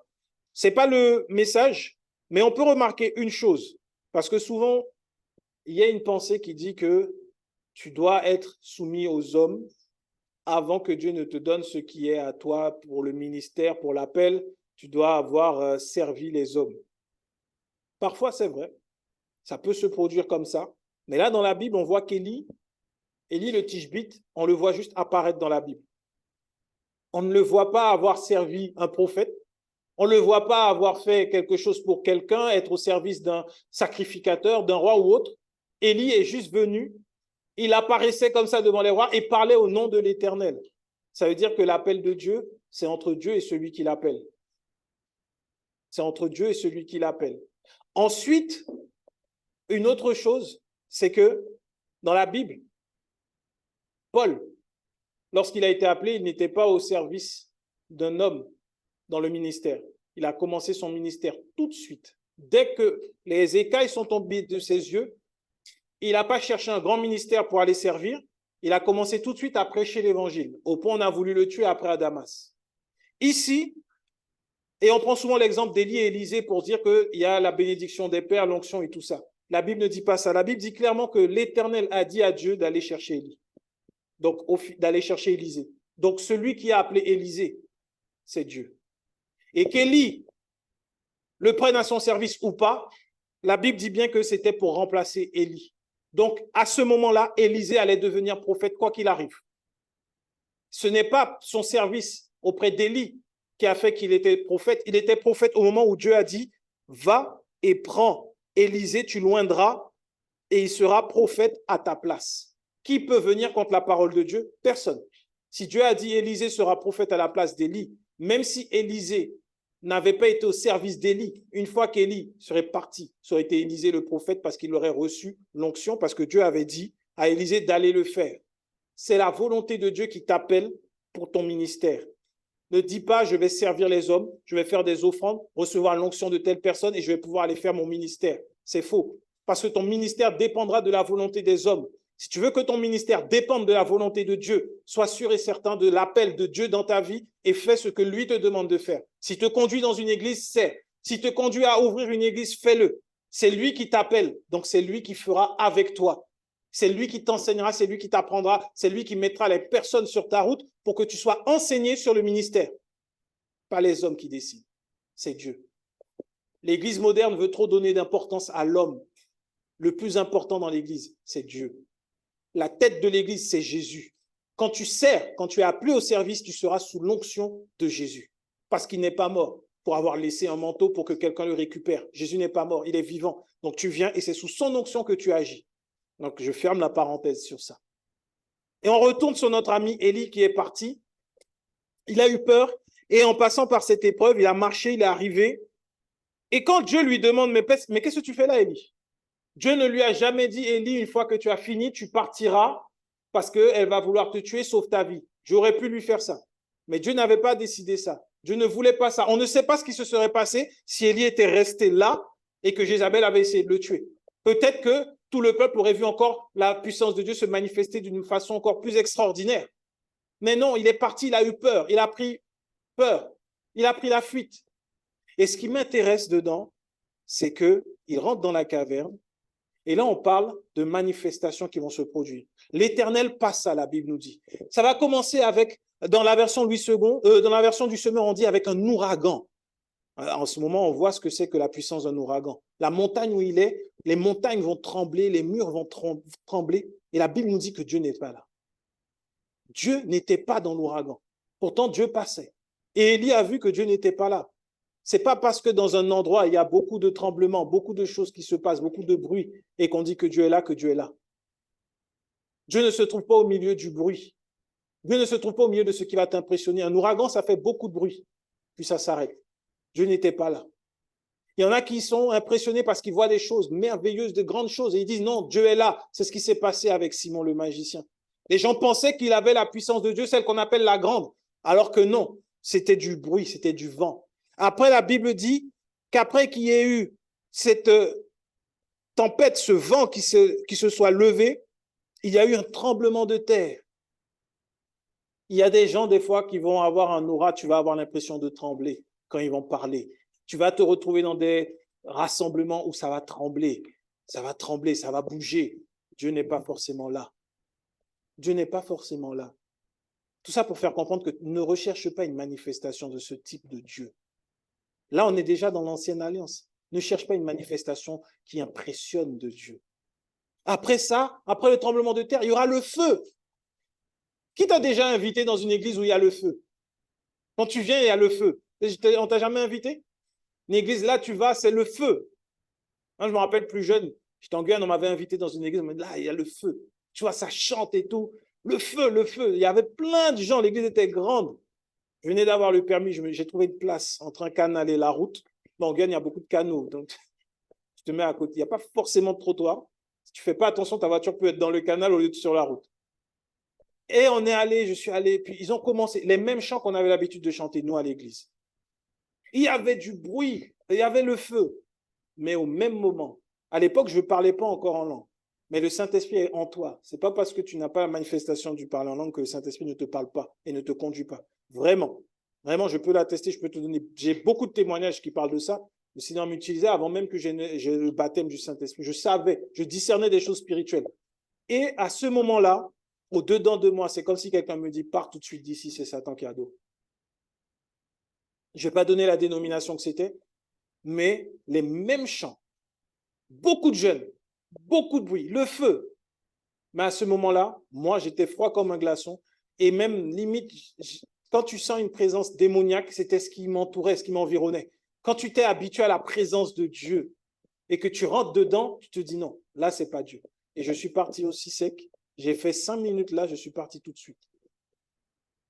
ce n'est pas le message, mais on peut remarquer une chose, parce que souvent, il y a une pensée qui dit que tu dois être soumis aux hommes avant que Dieu ne te donne ce qui est à toi pour le ministère, pour l'appel. Tu dois avoir servi les hommes. Parfois, c'est vrai, ça peut se produire comme ça. Mais là, dans la Bible, on voit qu'Élie le Tishbite, on le voit juste apparaître dans la Bible. On ne le voit pas avoir servi un prophète. On ne le voit pas avoir fait quelque chose pour quelqu'un, être au service d'un sacrificateur, d'un roi ou autre. Élie est juste venu, il apparaissait comme ça devant les rois et parlait au nom de l'Éternel. Ça veut dire que l'appel de Dieu, c'est entre Dieu et celui qui l'appelle. C'est entre Dieu et celui qui l'appelle. Ensuite, une autre chose, c'est que dans la Bible, Paul, lorsqu'il a été appelé, il n'était pas au service d'un homme dans le ministère. Il a commencé son ministère tout de suite. Dès que les écailles sont tombées de ses yeux, il n'a pas cherché un grand ministère pour aller servir. Il a commencé tout de suite à prêcher l'évangile. Au point, on a voulu le tuer après à Damas. Ici, et on prend souvent l'exemple d'Élie et Élisée pour dire qu'il y a la bénédiction des pères, l'onction et tout ça. La Bible ne dit pas ça. La Bible dit clairement que l'Éternel a dit à Dieu d'aller chercher Élie. Donc, d'aller chercher Élisée. Donc, celui qui a appelé Élisée, c'est Dieu. Et qu'Élie le prenne à son service ou pas, la Bible dit bien que c'était pour remplacer Élie. Donc, à ce moment-là, Élisée allait devenir prophète quoi qu'il arrive. Ce n'est pas son service auprès d'Élie qui a fait qu'il était prophète. Il était prophète au moment où Dieu a dit, va et prends Élisée, tu l'oindras et il sera prophète à ta place. Qui peut venir contre la parole de Dieu? Personne. Si Dieu a dit Élisée sera prophète à la place d'Élie, même si Élisée n'avait pas été au service d'Élie, une fois qu'Élie serait parti, ça aurait été Élisée le prophète parce qu'il aurait reçu l'onction, parce que Dieu avait dit à Élisée d'aller le faire. C'est la volonté de Dieu qui t'appelle pour ton ministère. Ne dis pas je vais servir les hommes, je vais faire des offrandes, recevoir l'onction de telle personne et je vais pouvoir aller faire mon ministère. C'est faux, parce que ton ministère dépendra de la volonté des hommes. Si tu veux que ton ministère dépende de la volonté de Dieu, sois sûr et certain de l'appel de Dieu dans ta vie et fais ce que lui te demande de faire. S'il te conduit dans une église, c'est. S'il te conduit à ouvrir une église, fais-le. C'est lui qui t'appelle, donc c'est lui qui fera avec toi. C'est lui qui t'enseignera, c'est lui qui t'apprendra, c'est lui qui mettra les personnes sur ta route pour que tu sois enseigné sur le ministère. Pas les hommes qui décident, c'est Dieu. L'Église moderne veut trop donner d'importance à l'homme. Le plus important dans l'Église, c'est Dieu. La tête de l'Église, c'est Jésus. Quand tu sers, quand tu es appelé au service, tu seras sous l'onction de Jésus. Parce qu'il n'est pas mort pour avoir laissé un manteau pour que quelqu'un le récupère. Jésus n'est pas mort, il est vivant. Donc tu viens et c'est sous son onction que tu agis. Donc je ferme la parenthèse sur ça. Et on retourne sur notre ami Élie qui est parti. Il a eu peur et en passant par cette épreuve, il a marché, il est arrivé. Et quand Dieu lui demande, mais qu'est-ce que tu fais là, Élie? Dieu ne lui a jamais dit, Élie, une fois que tu as fini, tu partiras parce qu'elle va vouloir te tuer, sauve ta vie. J'aurais pu lui faire ça. Mais Dieu n'avait pas décidé ça. Dieu ne voulait pas ça. On ne sait pas ce qui se serait passé si Élie était resté là et que Jézabel avait essayé de le tuer. Peut-être que tout le peuple aurait vu encore la puissance de Dieu se manifester d'une façon encore plus extraordinaire. Mais non, il est parti, il a eu peur. Il a pris peur. Il a pris la fuite. Et ce qui m'intéresse dedans, c'est qu'il rentre dans la caverne. Et là, on parle de manifestations qui vont se produire. L'Éternel passa, la Bible nous dit. Ça va commencer avec, dans la version Louis II, dans la version du Semeur, on dit avec un ouragan. En ce moment, on voit ce que c'est que la puissance d'un ouragan. La montagne où il est, les montagnes vont trembler, les murs vont trembler. Et la Bible nous dit que Dieu n'est pas là. Dieu n'était pas dans l'ouragan. Pourtant, Dieu passait. Et Élie a vu que Dieu n'était pas là. C'est pas parce que dans un endroit, il y a beaucoup de tremblements, beaucoup de choses qui se passent, beaucoup de bruit, et qu'on dit que Dieu est là, que Dieu est là. Dieu ne se trouve pas au milieu du bruit. Dieu ne se trouve pas au milieu de ce qui va t'impressionner. Un ouragan, ça fait beaucoup de bruit, puis ça s'arrête. Dieu n'était pas là. Il y en a qui sont impressionnés parce qu'ils voient des choses merveilleuses, de grandes choses, et ils disent non, Dieu est là. C'est ce qui s'est passé avec Simon le magicien. Les gens pensaient qu'il avait la puissance de Dieu, celle qu'on appelle la grande, alors que non, c'était du bruit, c'était du vent. Après, la Bible dit qu'après qu'il y ait eu cette tempête, ce vent qui se soit levé, il y a eu un tremblement de terre. Il y a des gens, des fois, qui vont avoir un aura, tu vas avoir l'impression de trembler quand ils vont parler. Tu vas te retrouver dans des rassemblements où ça va trembler, ça va bouger. Dieu n'est pas forcément là. Dieu n'est pas forcément là. Tout ça pour faire comprendre que ne recherche pas une manifestation de ce type de Dieu. Là, on est déjà dans l'ancienne alliance. Ne cherche pas une manifestation qui impressionne de Dieu. Après ça, après le tremblement de terre, il y aura le feu. Qui t'a déjà invité dans une église où il y a le feu? Quand tu viens, il y a le feu. On t'a jamais invité? Une église, là, tu vas, c'est le feu. Moi, je me rappelle plus jeune, j'étais en Guyane, on m'avait invité dans une église, on m'a dit, là, il y a le feu. Tu vois, ça chante et tout. Le feu, le feu. Il y avait plein de gens, l'église était grande. Je venais d'avoir le permis, j'ai trouvé une place entre un canal et la route. Bon, en Guyane, il y a beaucoup de canaux, donc tu te mets à côté. Il n'y a pas forcément de trottoir. Si tu ne fais pas attention, ta voiture peut être dans le canal au lieu de sur la route. Et on est allé, je suis allé, puis ils ont commencé les mêmes chants qu'on avait l'habitude de chanter, nous, à l'église. Il y avait du bruit, il y avait le feu. Mais au même moment, à l'époque, je ne parlais pas encore en langue. Mais le Saint-Esprit est en toi. Ce n'est pas parce que tu n'as pas la manifestation du parler en langue que le Saint-Esprit ne te parle pas et ne te conduit pas. Vraiment. Vraiment, je peux l'attester, je peux te donner. J'ai beaucoup de témoignages qui parlent de ça. Le Seigneur m'utilisait avant même que j'ai le baptême du Saint-Esprit. Je savais, je discernais des choses spirituelles. Et à ce moment-là, au-dedans de moi, c'est comme si quelqu'un me dit, pars tout de suite d'ici, c'est Satan qui a dos. Je ne vais pas donner la dénomination que c'était, mais les mêmes chants. Beaucoup de jeunes, beaucoup de bruit, le feu. Mais à ce moment-là, moi, j'étais froid comme un glaçon. Et même, limite, quand tu sens une présence démoniaque, c'était ce qui m'entourait, ce qui m'environnait. Quand tu t'es habitué à la présence de Dieu et que tu rentres dedans, tu te dis non, là, ce n'est pas Dieu. Et je suis parti aussi sec. J'ai fait 5 minutes là, je suis parti tout de suite.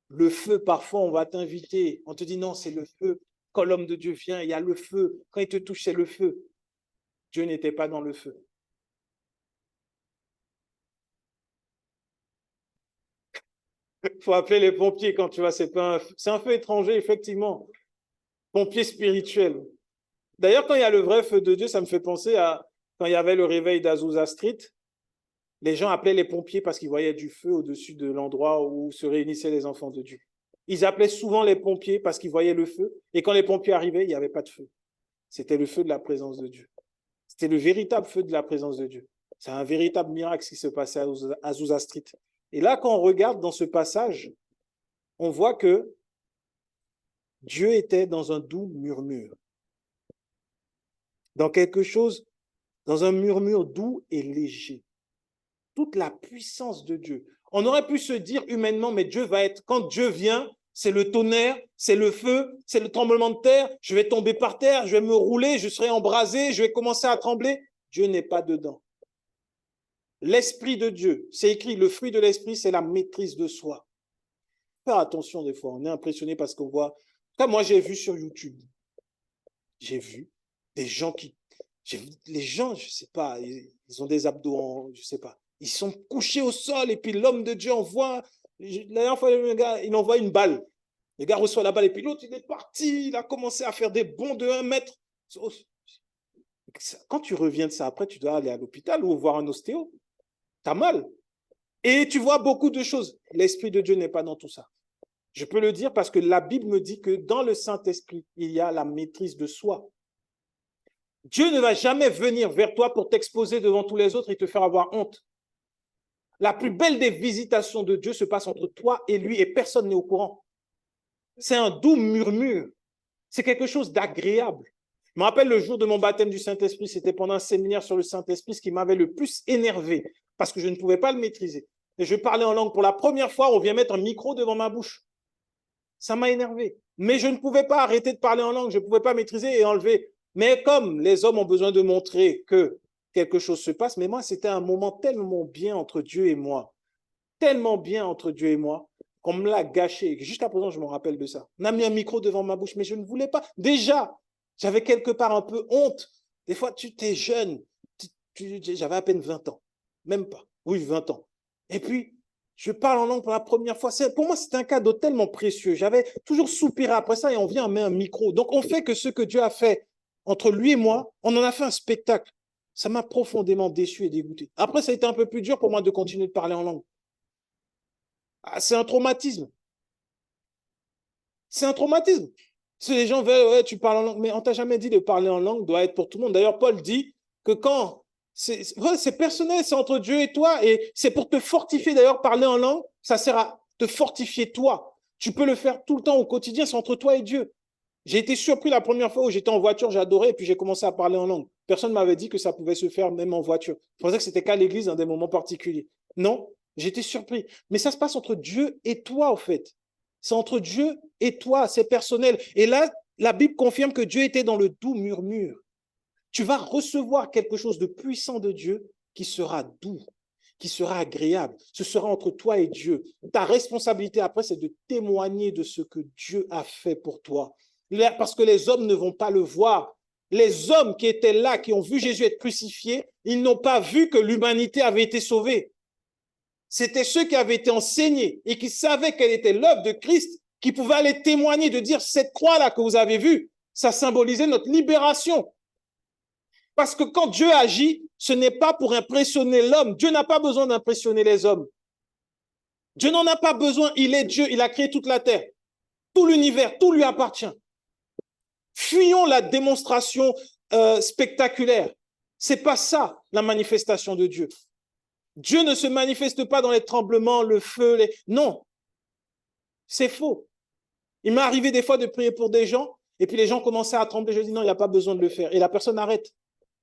Le feu, parfois, on va t'inviter. On te dit non, c'est le feu. Quand l'homme de Dieu vient, il y a le feu. Quand il te touche, c'est le feu. Dieu n'était pas dans le feu. Il faut appeler les pompiers quand tu vois, c'est un feu étranger, effectivement. Pompier spirituel. D'ailleurs, quand il y a le vrai feu de Dieu, ça me fait penser à quand il y avait le réveil d'Azusa Street. Les gens appelaient les pompiers parce qu'ils voyaient du feu au-dessus de l'endroit où se réunissaient les enfants de Dieu. Ils appelaient souvent les pompiers parce qu'ils voyaient le feu. Et quand les pompiers arrivaient, il n'y avait pas de feu. C'était le feu de la présence de Dieu. C'était le véritable feu de la présence de Dieu. C'est un véritable miracle ce qui se passait à Azusa Street. Et là, quand on regarde dans ce passage, on voit que Dieu était dans un doux murmure. dans quelque chose, dans un murmure doux et léger. Toute la puissance de Dieu. On aurait pu se dire humainement, mais Dieu va être, quand Dieu vient, c'est le tonnerre, c'est le feu, c'est le tremblement de terre, je vais tomber par terre, je vais me rouler, je serai embrasé, je vais commencer à trembler. Dieu n'est pas dedans. L'esprit de Dieu, c'est écrit, le fruit de l'esprit, c'est la maîtrise de soi. Faire attention des fois, on est impressionné parce qu'on voit, comme moi j'ai vu sur YouTube, j'ai vu des gens les gens, je sais pas, ils ont des abdos, je sais pas, ils sont couchés au sol et puis l'homme de Dieu envoie, la dernière fois, le gars, il envoie une balle. Le gars reçoit la balle et puis l'autre, il est parti, il a commencé à faire des bonds de 1 mètre. Quand tu reviens de ça, après, tu dois aller à l'hôpital ou voir un ostéo. T'as mal. Et tu vois beaucoup de choses. L'Esprit de Dieu n'est pas dans tout ça. Je peux le dire parce que la Bible me dit que dans le Saint-Esprit, il y a la maîtrise de soi. Dieu ne va jamais venir vers toi pour t'exposer devant tous les autres et te faire avoir honte. La plus belle des visitations de Dieu se passe entre toi et lui et personne n'est au courant. C'est un doux murmure. C'est quelque chose d'agréable. Je me rappelle le jour de mon baptême du Saint-Esprit, c'était pendant un séminaire sur le Saint-Esprit, ce qui m'avait le plus énervé parce que je ne pouvais pas le maîtriser. Et je parlais en langue pour la première fois, on vient mettre un micro devant ma bouche. Ça m'a énervé. Mais je ne pouvais pas arrêter de parler en langue, je ne pouvais pas maîtriser et enlever. Mais comme les hommes ont besoin de montrer que quelque chose se passe, mais moi, c'était un moment tellement bien entre Dieu et moi, tellement bien entre Dieu et moi, qu'on me l'a gâché. Jusqu'à présent, je me rappelle de ça. On a mis un micro devant ma bouche, mais je ne voulais pas. Déjà, j'avais quelque part un peu honte. Des fois, tu es jeune. J'avais à peine 20 ans. Même pas. Oui, 20 ans. Et puis, je parle en langue pour la première fois. Pour moi, c'est un cadeau tellement précieux. J'avais toujours soupiré après ça et on vient mettre un micro. Donc, on fait que ce que Dieu a fait entre lui et moi, on en a fait un spectacle. Ça m'a profondément déçu et dégoûté. Après, ça a été un peu plus dur pour moi de continuer de parler en langue. Ah, c'est un traumatisme. C'est un traumatisme. Si les gens veulent, ouais, tu parles en langue, mais on t'a jamais dit de parler en langue doit être pour tout le monde. D'ailleurs, Paul dit que quand c'est personnel, c'est entre Dieu et toi, et c'est pour te fortifier. D'ailleurs, parler en langue, ça sert à te fortifier toi. Tu peux le faire tout le temps au quotidien, c'est entre toi et Dieu. J'ai été surpris la première fois où j'étais en voiture, j'adorais, et puis j'ai commencé à parler en langue. Personne ne m'avait dit que ça pouvait se faire même en voiture. Je pensais que c'était qu'à l'église dans des moments particuliers. Non, j'étais surpris. Mais ça se passe entre Dieu et toi, en fait. C'est entre Dieu et toi, c'est personnel. Et là, la Bible confirme que Dieu était dans le doux murmure. Tu vas recevoir quelque chose de puissant de Dieu qui sera doux, qui sera agréable. Ce sera entre toi et Dieu. Ta responsabilité après, c'est de témoigner de ce que Dieu a fait pour toi. Parce que les hommes ne vont pas le voir. Les hommes qui étaient là, qui ont vu Jésus être crucifié, ils n'ont pas vu que l'humanité avait été sauvée. C'était ceux qui avaient été enseignés et qui savaient quelle était l'œuvre de Christ, qui pouvaient aller témoigner, de dire cette croix-là que vous avez vue, ça symbolisait notre libération. Parce que quand Dieu agit, ce n'est pas pour impressionner l'homme. Dieu n'a pas besoin d'impressionner les hommes. Dieu n'en a pas besoin. Il est Dieu. Il a créé toute la terre. Tout l'univers, tout lui appartient. Fuyons la démonstration spectaculaire. C'est pas ça, la manifestation de Dieu. Dieu ne se manifeste pas dans les tremblements, le feu. Non, c'est faux. Il m'est arrivé des fois de prier pour des gens et puis les gens commençaient à trembler. Je dis non, il n'y a pas besoin de le faire. Et la personne arrête.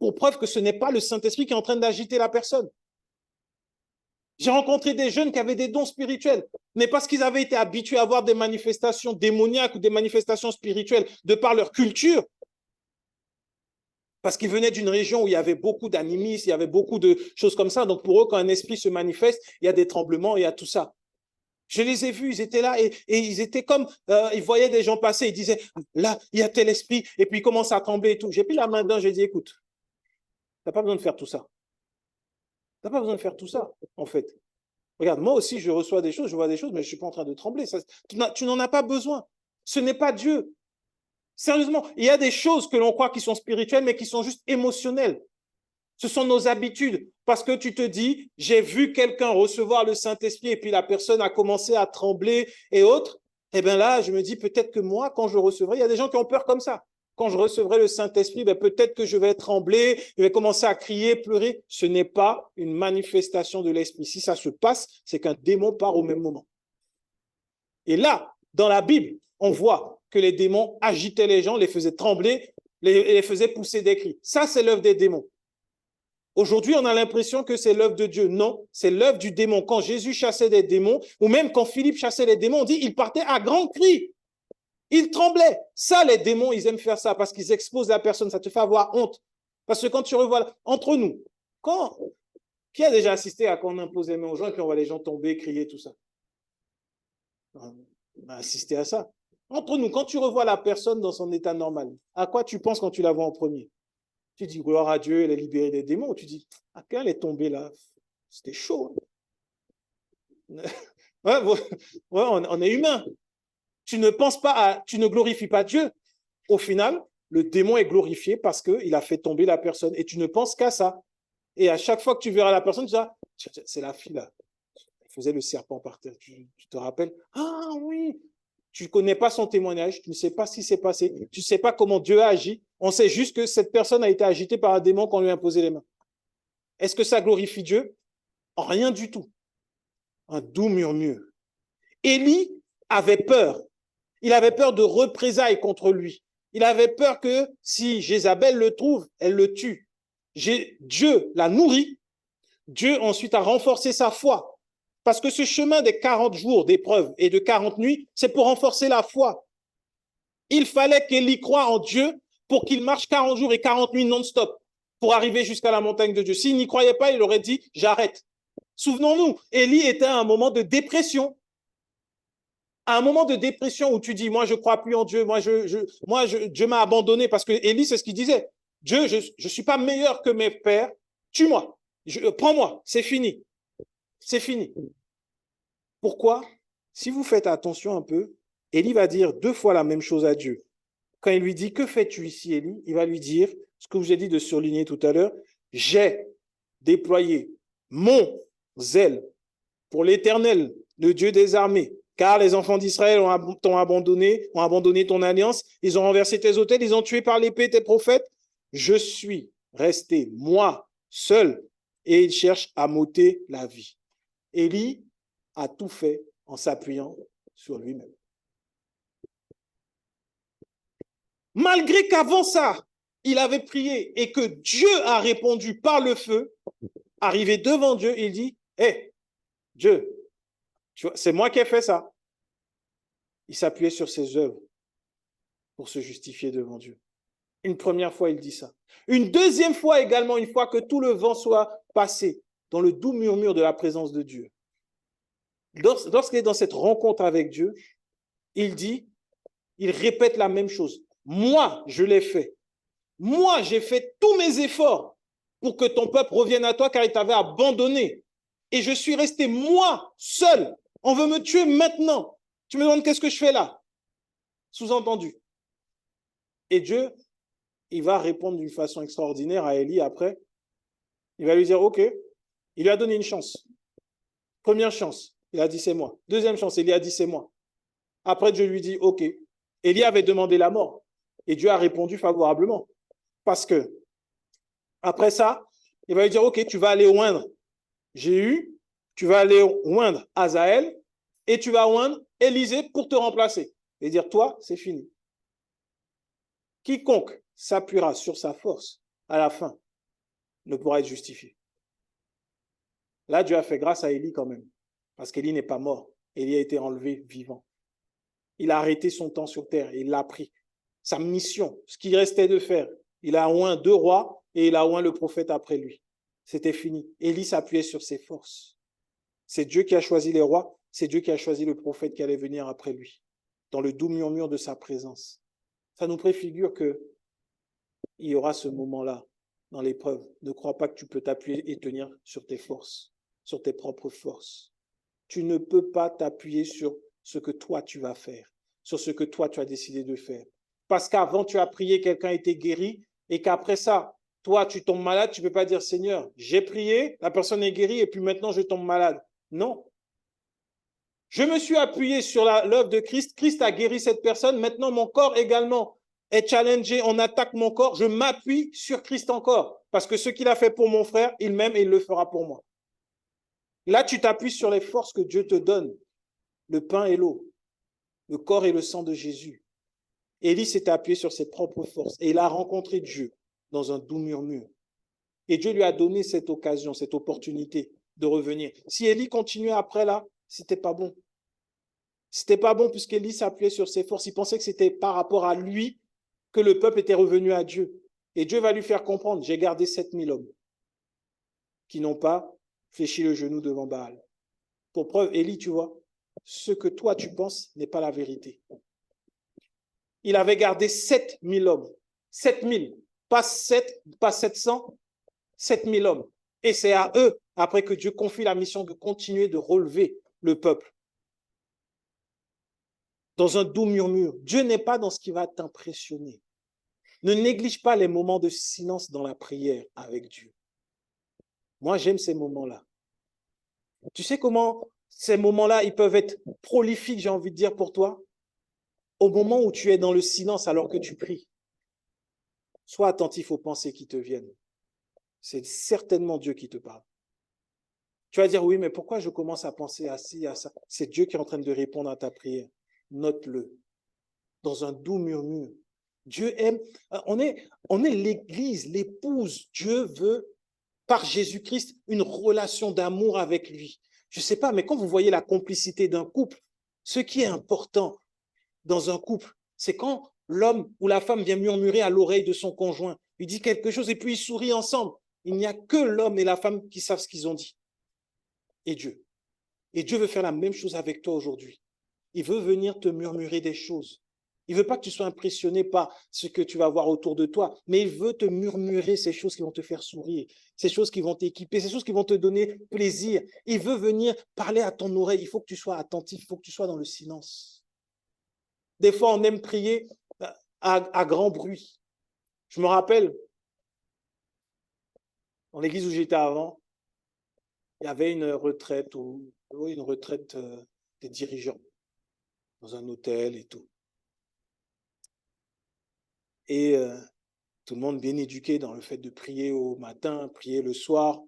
Pour preuve que ce n'est pas le Saint-Esprit qui est en train d'agiter la personne. J'ai rencontré des jeunes qui avaient des dons spirituels, mais parce qu'ils avaient été habitués à voir des manifestations démoniaques ou des manifestations spirituelles de par leur culture, parce qu'ils venaient d'une région où il y avait beaucoup d'animistes, il y avait beaucoup de choses comme ça. Donc pour eux, quand un esprit se manifeste, il y a des tremblements, il y a tout ça. Je les ai vus, ils étaient là et ils étaient comme, ils voyaient des gens passer, ils disaient, là, il y a tel esprit, et puis ils commencent à trembler et tout. J'ai pris la main d'un, j'ai dit, écoute, tu n'as pas besoin de faire tout ça. Tu n'as pas besoin de faire tout ça, en fait. Regarde, moi aussi, je reçois des choses, je vois des choses, mais je ne suis pas en train de trembler. Tu n'en as pas besoin. Ce n'est pas Dieu. Sérieusement, il y a des choses que l'on croit qui sont spirituelles, mais qui sont juste émotionnelles. Ce sont nos habitudes. Parce que tu te dis, j'ai vu quelqu'un recevoir le Saint-Esprit et puis la personne a commencé à trembler et autres. Eh bien là, je me dis peut-être que moi, quand je recevrai, il y a des gens qui ont peur comme ça. Quand je recevrai le Saint-Esprit, peut-être que je vais trembler, je vais commencer à crier, pleurer. Ce n'est pas une manifestation de l'Esprit. Si ça se passe, c'est qu'un démon part au même moment. Et là, dans la Bible, on voit que les démons agitaient les gens, les faisaient trembler. les faisait pousser des cris. Ça, c'est l'œuvre des démons. Aujourd'hui, on a l'impression que c'est l'œuvre de Dieu. Non, c'est l'œuvre du démon. Quand Jésus chassait des démons, ou même quand Philippe chassait les démons, on dit il partait à grands cris. Il tremblait. Ça, les démons, ils aiment faire ça parce qu'ils exposent la personne. Ça te fait avoir honte. Parce que quand tu revois, entre nous, qui a déjà assisté à quand on impose les mains aux gens et puis on voit les gens tomber, crier, tout ça? On a assisté à ça. Entre nous, quand tu revois la personne dans son état normal, à quoi tu penses quand tu la vois en premier? Tu dis, gloire à Dieu, elle est libérée des démons. Tu dis, quand elle est tombée là, c'était chaud. Ouais, on est humain. Tu ne penses pas tu ne glorifies pas Dieu. Au final, le démon est glorifié parce qu'il a fait tomber la personne et tu ne penses qu'à ça. Et à chaque fois que tu verras la personne, tu diras, c'est la fille là. Elle faisait le serpent par terre. Tu te rappelles? Ah oui. Tu ne connais pas son témoignage, tu ne sais pas ce qui s'est passé, tu ne sais pas comment Dieu a agi. On sait juste que cette personne a été agitée par un démon qu'on lui a imposé les mains. Est-ce que ça glorifie Dieu? Rien du tout. Un doux murmure. Élie avait peur. Il avait peur de représailles contre lui. Il avait peur que si Jézabel le trouve, elle le tue. Dieu l'a nourri. Dieu ensuite a renforcé sa foi. Parce que ce chemin des 40 jours d'épreuve et de 40 nuits, c'est pour renforcer la foi. Il fallait qu'Élie croie en Dieu pour qu'il marche 40 jours et 40 nuits non-stop pour arriver jusqu'à la montagne de Dieu. S'il n'y croyait pas, il aurait dit « j'arrête ». Souvenons-nous, Élie était à un moment de dépression. À un moment de dépression où tu dis « moi, je ne crois plus en Dieu, Dieu m'a abandonné » parce que Élie, c'est ce qu'il disait. « Dieu, je ne suis pas meilleur que mes pères, tue-moi, prends-moi, c'est fini. » C'est fini. Pourquoi? Si vous faites attention un peu, Élie va dire 2 fois la même chose à Dieu. Quand il lui dit « Que fais-tu ici, Élie ?» Il va lui dire, ce que je vous ai dit de surligner tout à l'heure, « J'ai déployé mon zèle pour l'Éternel, le Dieu des armées, car les enfants d'Israël t'ont abandonné, ont abandonné ton alliance, ils ont renversé tes autels, ils ont tué par l'épée tes prophètes. Je suis resté, moi, seul, et ils cherchent à m'ôter la vie. » Élie a tout fait en s'appuyant sur lui-même. Malgré qu'avant ça, il avait prié et que Dieu a répondu par le feu, arrivé devant Dieu, il dit, « Hé, Dieu, c'est moi qui ai fait ça. » Il s'appuyait sur ses œuvres pour se justifier devant Dieu. Une première fois, il dit ça. Une deuxième fois également, une fois que tout le vent soit passé dans le doux murmure de la présence de Dieu. Lorsqu'il est dans cette rencontre avec Dieu, il répète la même chose. Moi, je l'ai fait. Moi, j'ai fait tous mes efforts pour que ton peuple revienne à toi car il t'avait abandonné. Et je suis resté moi, seul. On veut me tuer maintenant. Tu me demandes qu'est-ce que je fais là? Sous-entendu. Et Dieu, il va répondre d'une façon extraordinaire à Élie après. Il va lui dire, OK, il lui a donné une chance. Première chance, il a dit c'est moi. Deuxième chance, Élie a dit c'est moi. Après, Dieu lui dit, OK. Élie avait demandé la mort. Et Dieu a répondu favorablement. Parce que, après ça, il va lui dire, OK, tu vas aller oindre Jéhu, tu vas aller oindre Azaël, et tu vas oindre Élisée pour te remplacer. Et dire, toi, c'est fini. Quiconque s'appuiera sur sa force, à la fin, ne pourra être justifié. Là, Dieu a fait grâce à Élie quand même, parce qu'Élie n'est pas mort. Élie a été enlevé vivant. Il a arrêté son temps sur terre et il l'a pris. Sa mission, ce qu'il restait de faire, il a oint 2 rois et il a oint le prophète après lui. C'était fini. Élie s'appuyait sur ses forces. C'est Dieu qui a choisi les rois, c'est Dieu qui a choisi le prophète qui allait venir après lui, dans le doux murmure de sa présence. Ça nous préfigure qu'il y aura ce moment-là dans l'épreuve. Ne crois pas que tu peux t'appuyer et tenir sur tes forces, sur tes propres forces. Tu ne peux pas t'appuyer sur ce que toi tu vas faire, sur ce que toi tu as décidé de faire. Parce qu'avant tu as prié, quelqu'un a été guéri, et qu'après ça, toi tu tombes malade, tu ne peux pas dire Seigneur, j'ai prié, la personne est guérie et puis maintenant je tombe malade. Non. Je me suis appuyé sur l'œuvre de Christ, Christ a guéri cette personne, maintenant mon corps également est challengé, on attaque mon corps, je m'appuie sur Christ encore, parce que ce qu'il a fait pour mon frère, il m'aime et il le fera pour moi. Là, tu t'appuies sur les forces que Dieu te donne, le pain et l'eau, le corps et le sang de Jésus. Élie s'était appuyé sur ses propres forces et il a rencontré Dieu dans un doux murmure. Et Dieu lui a donné cette occasion, cette opportunité de revenir. Si Élie continuait après là, c'était pas bon. C'était pas bon puisqu'Élie s'appuyait sur ses forces. Il pensait que c'était par rapport à lui que le peuple était revenu à Dieu. Et Dieu va lui faire comprendre, j'ai gardé 7000 hommes qui n'ont pas fléchi le genou devant Baal. Pour preuve, Élie, tu vois, ce que toi tu penses n'est pas la vérité. Il avait gardé 7000 hommes. 7000, pas 700, 7000 hommes. Et c'est à eux, après que Dieu confie la mission de continuer de relever le peuple. Dans un doux murmure. Dieu n'est pas dans ce qui va t'impressionner. Ne néglige pas les moments de silence dans la prière avec Dieu. Moi, j'aime ces moments-là. Tu sais comment ces moments-là, ils peuvent être prolifiques, j'ai envie de dire pour toi? Au moment où tu es dans le silence alors que tu pries. Sois attentif aux pensées qui te viennent. C'est certainement Dieu qui te parle. Tu vas dire, oui, mais pourquoi je commence à penser à ci, à ça? C'est Dieu qui est en train de répondre à ta prière. Note-le. Dans un doux murmure. Dieu aime. On est l'Église, l'épouse. Dieu veut, par Jésus-Christ, une relation d'amour avec lui. Je ne sais pas, mais quand vous voyez la complicité d'un couple, ce qui est important dans un couple, c'est quand l'homme ou la femme vient murmurer à l'oreille de son conjoint. Il dit quelque chose et puis ils sourient ensemble. Il n'y a que l'homme et la femme qui savent ce qu'ils ont dit. Et Dieu. Et Dieu veut faire la même chose avec toi aujourd'hui. Il veut venir te murmurer des choses. Il ne veut pas que tu sois impressionné par ce que tu vas voir autour de toi, mais il veut te murmurer ces choses qui vont te faire sourire, ces choses qui vont t'équiper, ces choses qui vont te donner plaisir. Il veut venir parler à ton oreille. Il faut que tu sois attentif, il faut que tu sois dans le silence. Des fois, on aime prier à grand bruit. Je me rappelle, dans l'église où j'étais avant, il y avait une retraite, des dirigeants, dans un hôtel et tout. Et tout le monde bien éduqué dans le fait de prier au matin, prier le soir.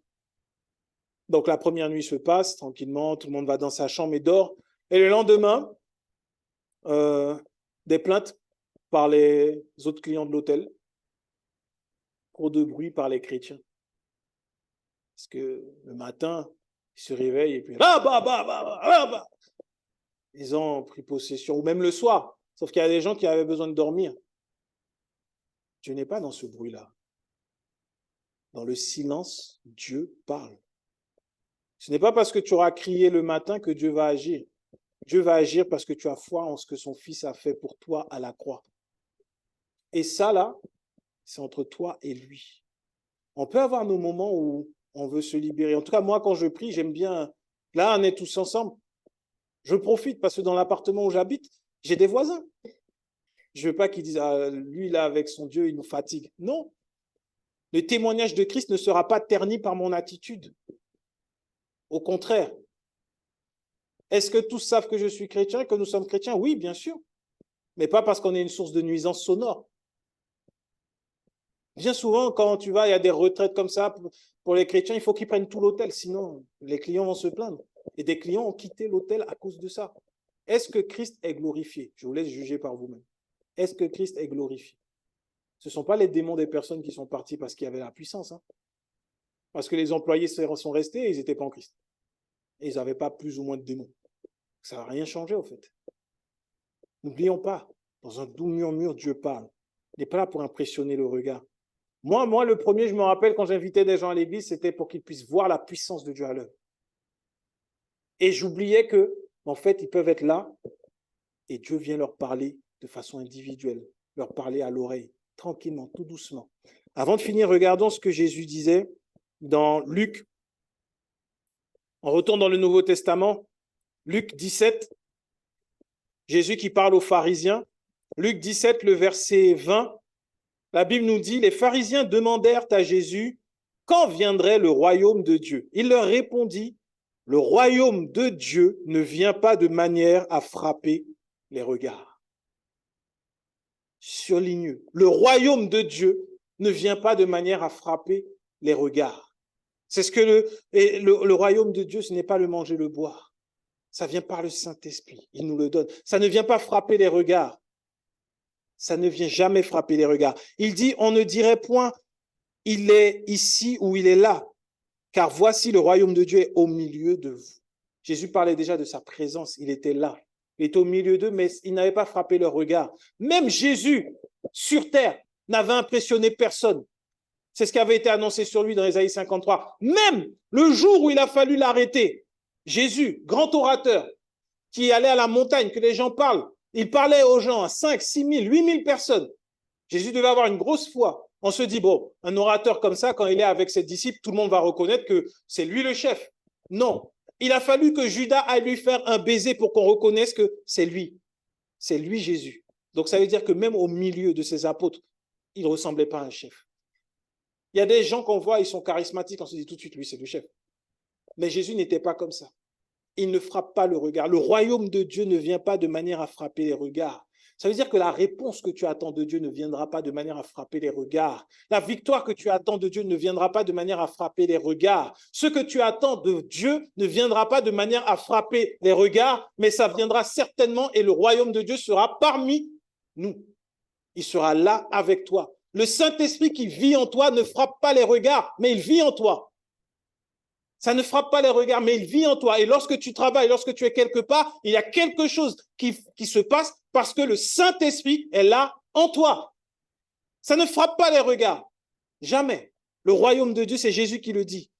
Donc la première nuit se passe tranquillement, tout le monde va dans sa chambre et dort. Et le lendemain, des plaintes par les autres clients de l'hôtel, trop de bruit par les chrétiens. Parce que le matin, ils se réveillent et puis ils ont pris possession, ou même le soir. Sauf qu'il y a des gens qui avaient besoin de dormir. Dieu n'est pas dans ce bruit-là. Dans le silence, Dieu parle. Ce n'est pas parce que tu auras crié le matin que Dieu va agir. Dieu va agir parce que tu as foi en ce que son Fils a fait pour toi à la croix. Et ça, là, c'est entre toi et lui. On peut avoir nos moments où on veut se libérer. En tout cas, moi, quand je prie, j'aime bien... Là, on est tous ensemble. Je profite parce que dans l'appartement où j'habite, j'ai des voisins. Je ne veux pas qu'ils disent, ah, lui, là, avec son Dieu, il nous fatigue. Non. Le témoignage de Christ ne sera pas terni par mon attitude. Au contraire. Est-ce que tous savent que je suis chrétien et que nous sommes chrétiens? Oui, bien sûr. Mais pas parce qu'on est une source de nuisance sonore. Bien souvent, quand tu vas, il y a des retraites comme ça pour les chrétiens, il faut qu'ils prennent tout l'hôtel, sinon les clients vont se plaindre. Et des clients ont quitté l'hôtel à cause de ça. Est-ce que Christ est glorifié? Je vous laisse juger par vous-même. Est-ce que Christ est glorifié? Ce ne sont pas les démons des personnes qui sont partis parce qu'il y avait la puissance. Hein. Parce que les employés sont restés et ils n'étaient pas en Christ. Et ils n'avaient pas plus ou moins de démons. Ça n'a rien changé, au fait. N'oublions pas, dans un doux murmure, Dieu parle. Il n'est pas là pour impressionner le regard. Moi, le premier, je me rappelle, quand j'invitais des gens à l'église, c'était pour qu'ils puissent voir la puissance de Dieu à l'œuvre. Et j'oubliais que, en fait, ils peuvent être là et Dieu vient leur parler de façon individuelle, leur parler à l'oreille, tranquillement, tout doucement. Avant de finir, regardons ce que Jésus disait dans Luc. On retourne dans le Nouveau Testament. Luc 17, Jésus qui parle aux pharisiens. Luc 17, le verset 20, la Bible nous dit, les pharisiens demandèrent à Jésus, quand viendrait le royaume de Dieu? Il leur répondit, le royaume de Dieu ne vient pas de manière à frapper les regards. Surligneux. Le royaume de Dieu ne vient pas de manière à frapper les regards. C'est ce que le royaume de Dieu, ce n'est pas le manger, le boire. Ça vient par le Saint-Esprit. Il nous le donne. Ça ne vient pas frapper les regards. ça ne vient jamais frapper les regards. Il dit, on ne dirait point, il est ici ou il est là, car voici le royaume de Dieu est au milieu de vous. Jésus parlait déjà de sa présence, il était là. Il était au milieu d'eux, mais il n'avait pas frappé leur regard. Même Jésus, sur terre, n'avait impressionné personne. C'est ce qui avait été annoncé sur lui dans Ésaïe 53. Même le jour où il a fallu l'arrêter, Jésus, grand orateur, qui allait à la montagne, que les gens parlent, il parlait aux gens à 5, 6 000, 8 000 personnes. Jésus devait avoir une grosse foi. On se dit, bon, un orateur comme ça, quand il est avec ses disciples, tout le monde va reconnaître que c'est lui le chef. Non, il a fallu que Judas aille lui faire un baiser pour qu'on reconnaisse que c'est lui Jésus. Donc ça veut dire que même au milieu de ses apôtres, il ne ressemblait pas à un chef. Il y a des gens qu'on voit, ils sont charismatiques, on se dit tout de suite, lui c'est le chef. Mais Jésus n'était pas comme ça. Il ne frappe pas le regard. Le royaume de Dieu ne vient pas de manière à frapper les regards. Ça veut dire que la réponse que tu attends de Dieu ne viendra pas de manière à frapper les regards. La victoire que tu attends de Dieu ne viendra pas de manière à frapper les regards. Ce que tu attends de Dieu ne viendra pas de manière à frapper les regards, mais ça viendra certainement et le royaume de Dieu sera parmi nous. Il sera là avec toi. Le Saint-Esprit qui vit en toi ne frappe pas les regards, mais il vit en toi. Ça ne frappe pas les regards, mais il vit en toi. Et lorsque tu travailles, lorsque tu es quelque part, il y a quelque chose qui se passe parce que le Saint-Esprit est là en toi. Ça ne frappe pas les regards. Jamais. Le royaume de Dieu, c'est Jésus qui le dit.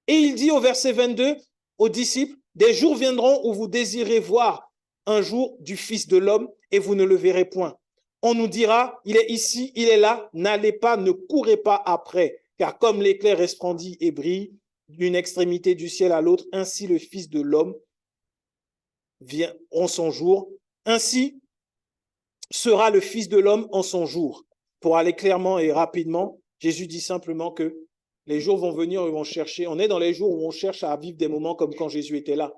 Et il dit au verset 22 aux disciples, « Des jours viendront où vous désirez voir un jour du Fils de l'homme et vous ne le verrez point. On nous dira, il est ici, il est là, n'allez pas, ne courez pas après, car comme l'éclair resplendit et brille, d'une extrémité du ciel à l'autre, ainsi le Fils de l'homme vient en son jour. Ainsi sera le Fils de l'homme en son jour. » Pour aller clairement et rapidement, Jésus dit simplement que les jours vont venir où ils vont chercher. On est dans les jours où on cherche à vivre des moments comme quand Jésus était là.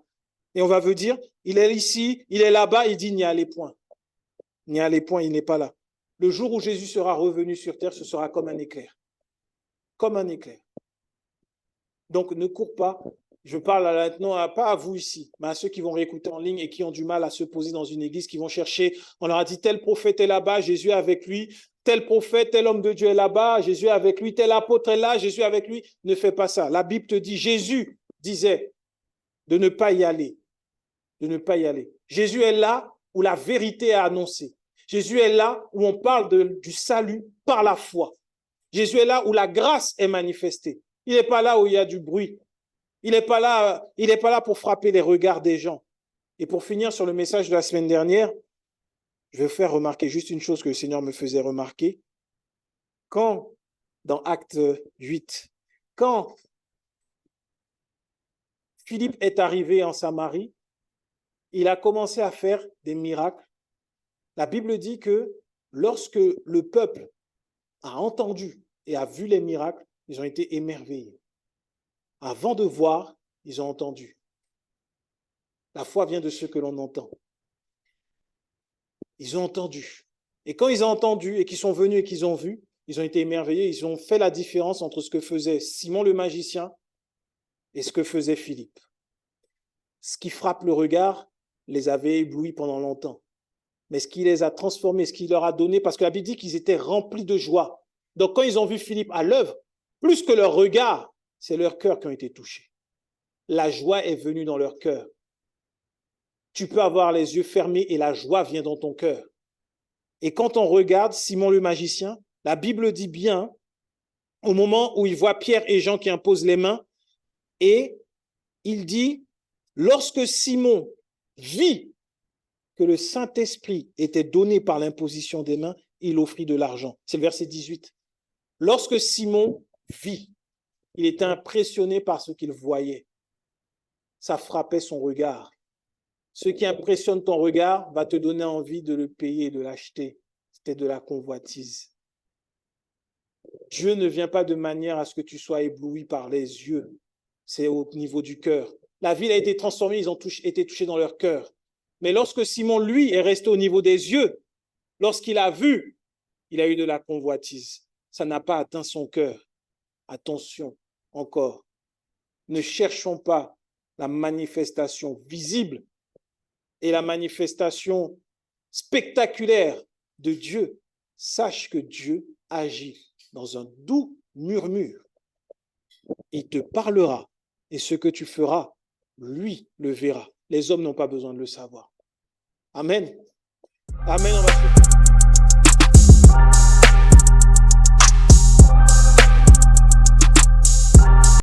Et on va vous dire, il est ici, il est là-bas, il dit, n'y allez point. N'y allez point, il n'est pas là. Le jour où Jésus sera revenu sur terre, ce sera comme un éclair. Comme un éclair. Donc, ne cours pas. Je parle maintenant pas à vous ici, mais à ceux qui vont réécouter en ligne et qui ont du mal à se poser dans une église, qui vont chercher. On leur a dit, tel prophète est là-bas, Jésus est avec lui. Tel prophète, tel homme de Dieu est là-bas, Jésus est avec lui. Tel apôtre est là, Jésus est avec lui. Ne fais pas ça. La Bible te dit, Jésus disait de ne pas y aller. De ne pas y aller. Jésus est là où la vérité est annoncée. Jésus est là où on parle du salut par la foi. Jésus est là où la grâce est manifestée. Il n'est pas là où il y a du bruit. Il n'est pas là pour frapper les regards des gens. Et pour finir sur le message de la semaine dernière, je vais faire remarquer juste une chose que le Seigneur me faisait remarquer. Quand, dans Acte 8, quand Philippe est arrivé en Samarie, il a commencé à faire des miracles. La Bible dit que lorsque le peuple a entendu et a vu les miracles, ils ont été émerveillés. Avant de voir, ils ont entendu. La foi vient de ce que l'on entend. Ils ont entendu. Et quand ils ont entendu et qu'ils sont venus et qu'ils ont vu, ils ont été émerveillés. Ils ont fait la différence entre ce que faisait Simon le magicien et ce que faisait Philippe. Ce qui frappe le regard les avait éblouis pendant longtemps. Mais ce qui les a transformés, ce qui leur a donné, parce que la Bible dit qu'ils étaient remplis de joie. Donc quand ils ont vu Philippe à l'œuvre, plus que leur regard, c'est leurs cœurs qui ont été touchés. La joie est venue dans leur cœur. Tu peux avoir les yeux fermés et la joie vient dans ton cœur. Et quand on regarde Simon le magicien, la Bible dit bien, au moment où il voit Pierre et Jean qui imposent les mains, et il dit, lorsque Simon vit que le Saint-Esprit était donné par l'imposition des mains, il offrit de l'argent. C'est le verset 18. Lorsque Simon vit, il était impressionné par ce qu'il voyait. Ça frappait son regard. Ce qui impressionne ton regard va te donner envie de le payer, de l'acheter. C'était de la convoitise. Dieu ne vient pas de manière à ce que tu sois ébloui par les yeux. C'est au niveau du cœur. La ville a été transformée, ils ont été touchés dans leur cœur. Mais lorsque Simon, lui, est resté au niveau des yeux, lorsqu'il a vu, il a eu de la convoitise. Ça n'a pas atteint son cœur. Attention, encore. Ne cherchons pas la manifestation visible et la manifestation spectaculaire de Dieu, sache que Dieu agit dans un doux murmure. Il te parlera et ce que tu feras, lui le verra. Les hommes n'ont pas besoin de le savoir. Amen. Amen. On va se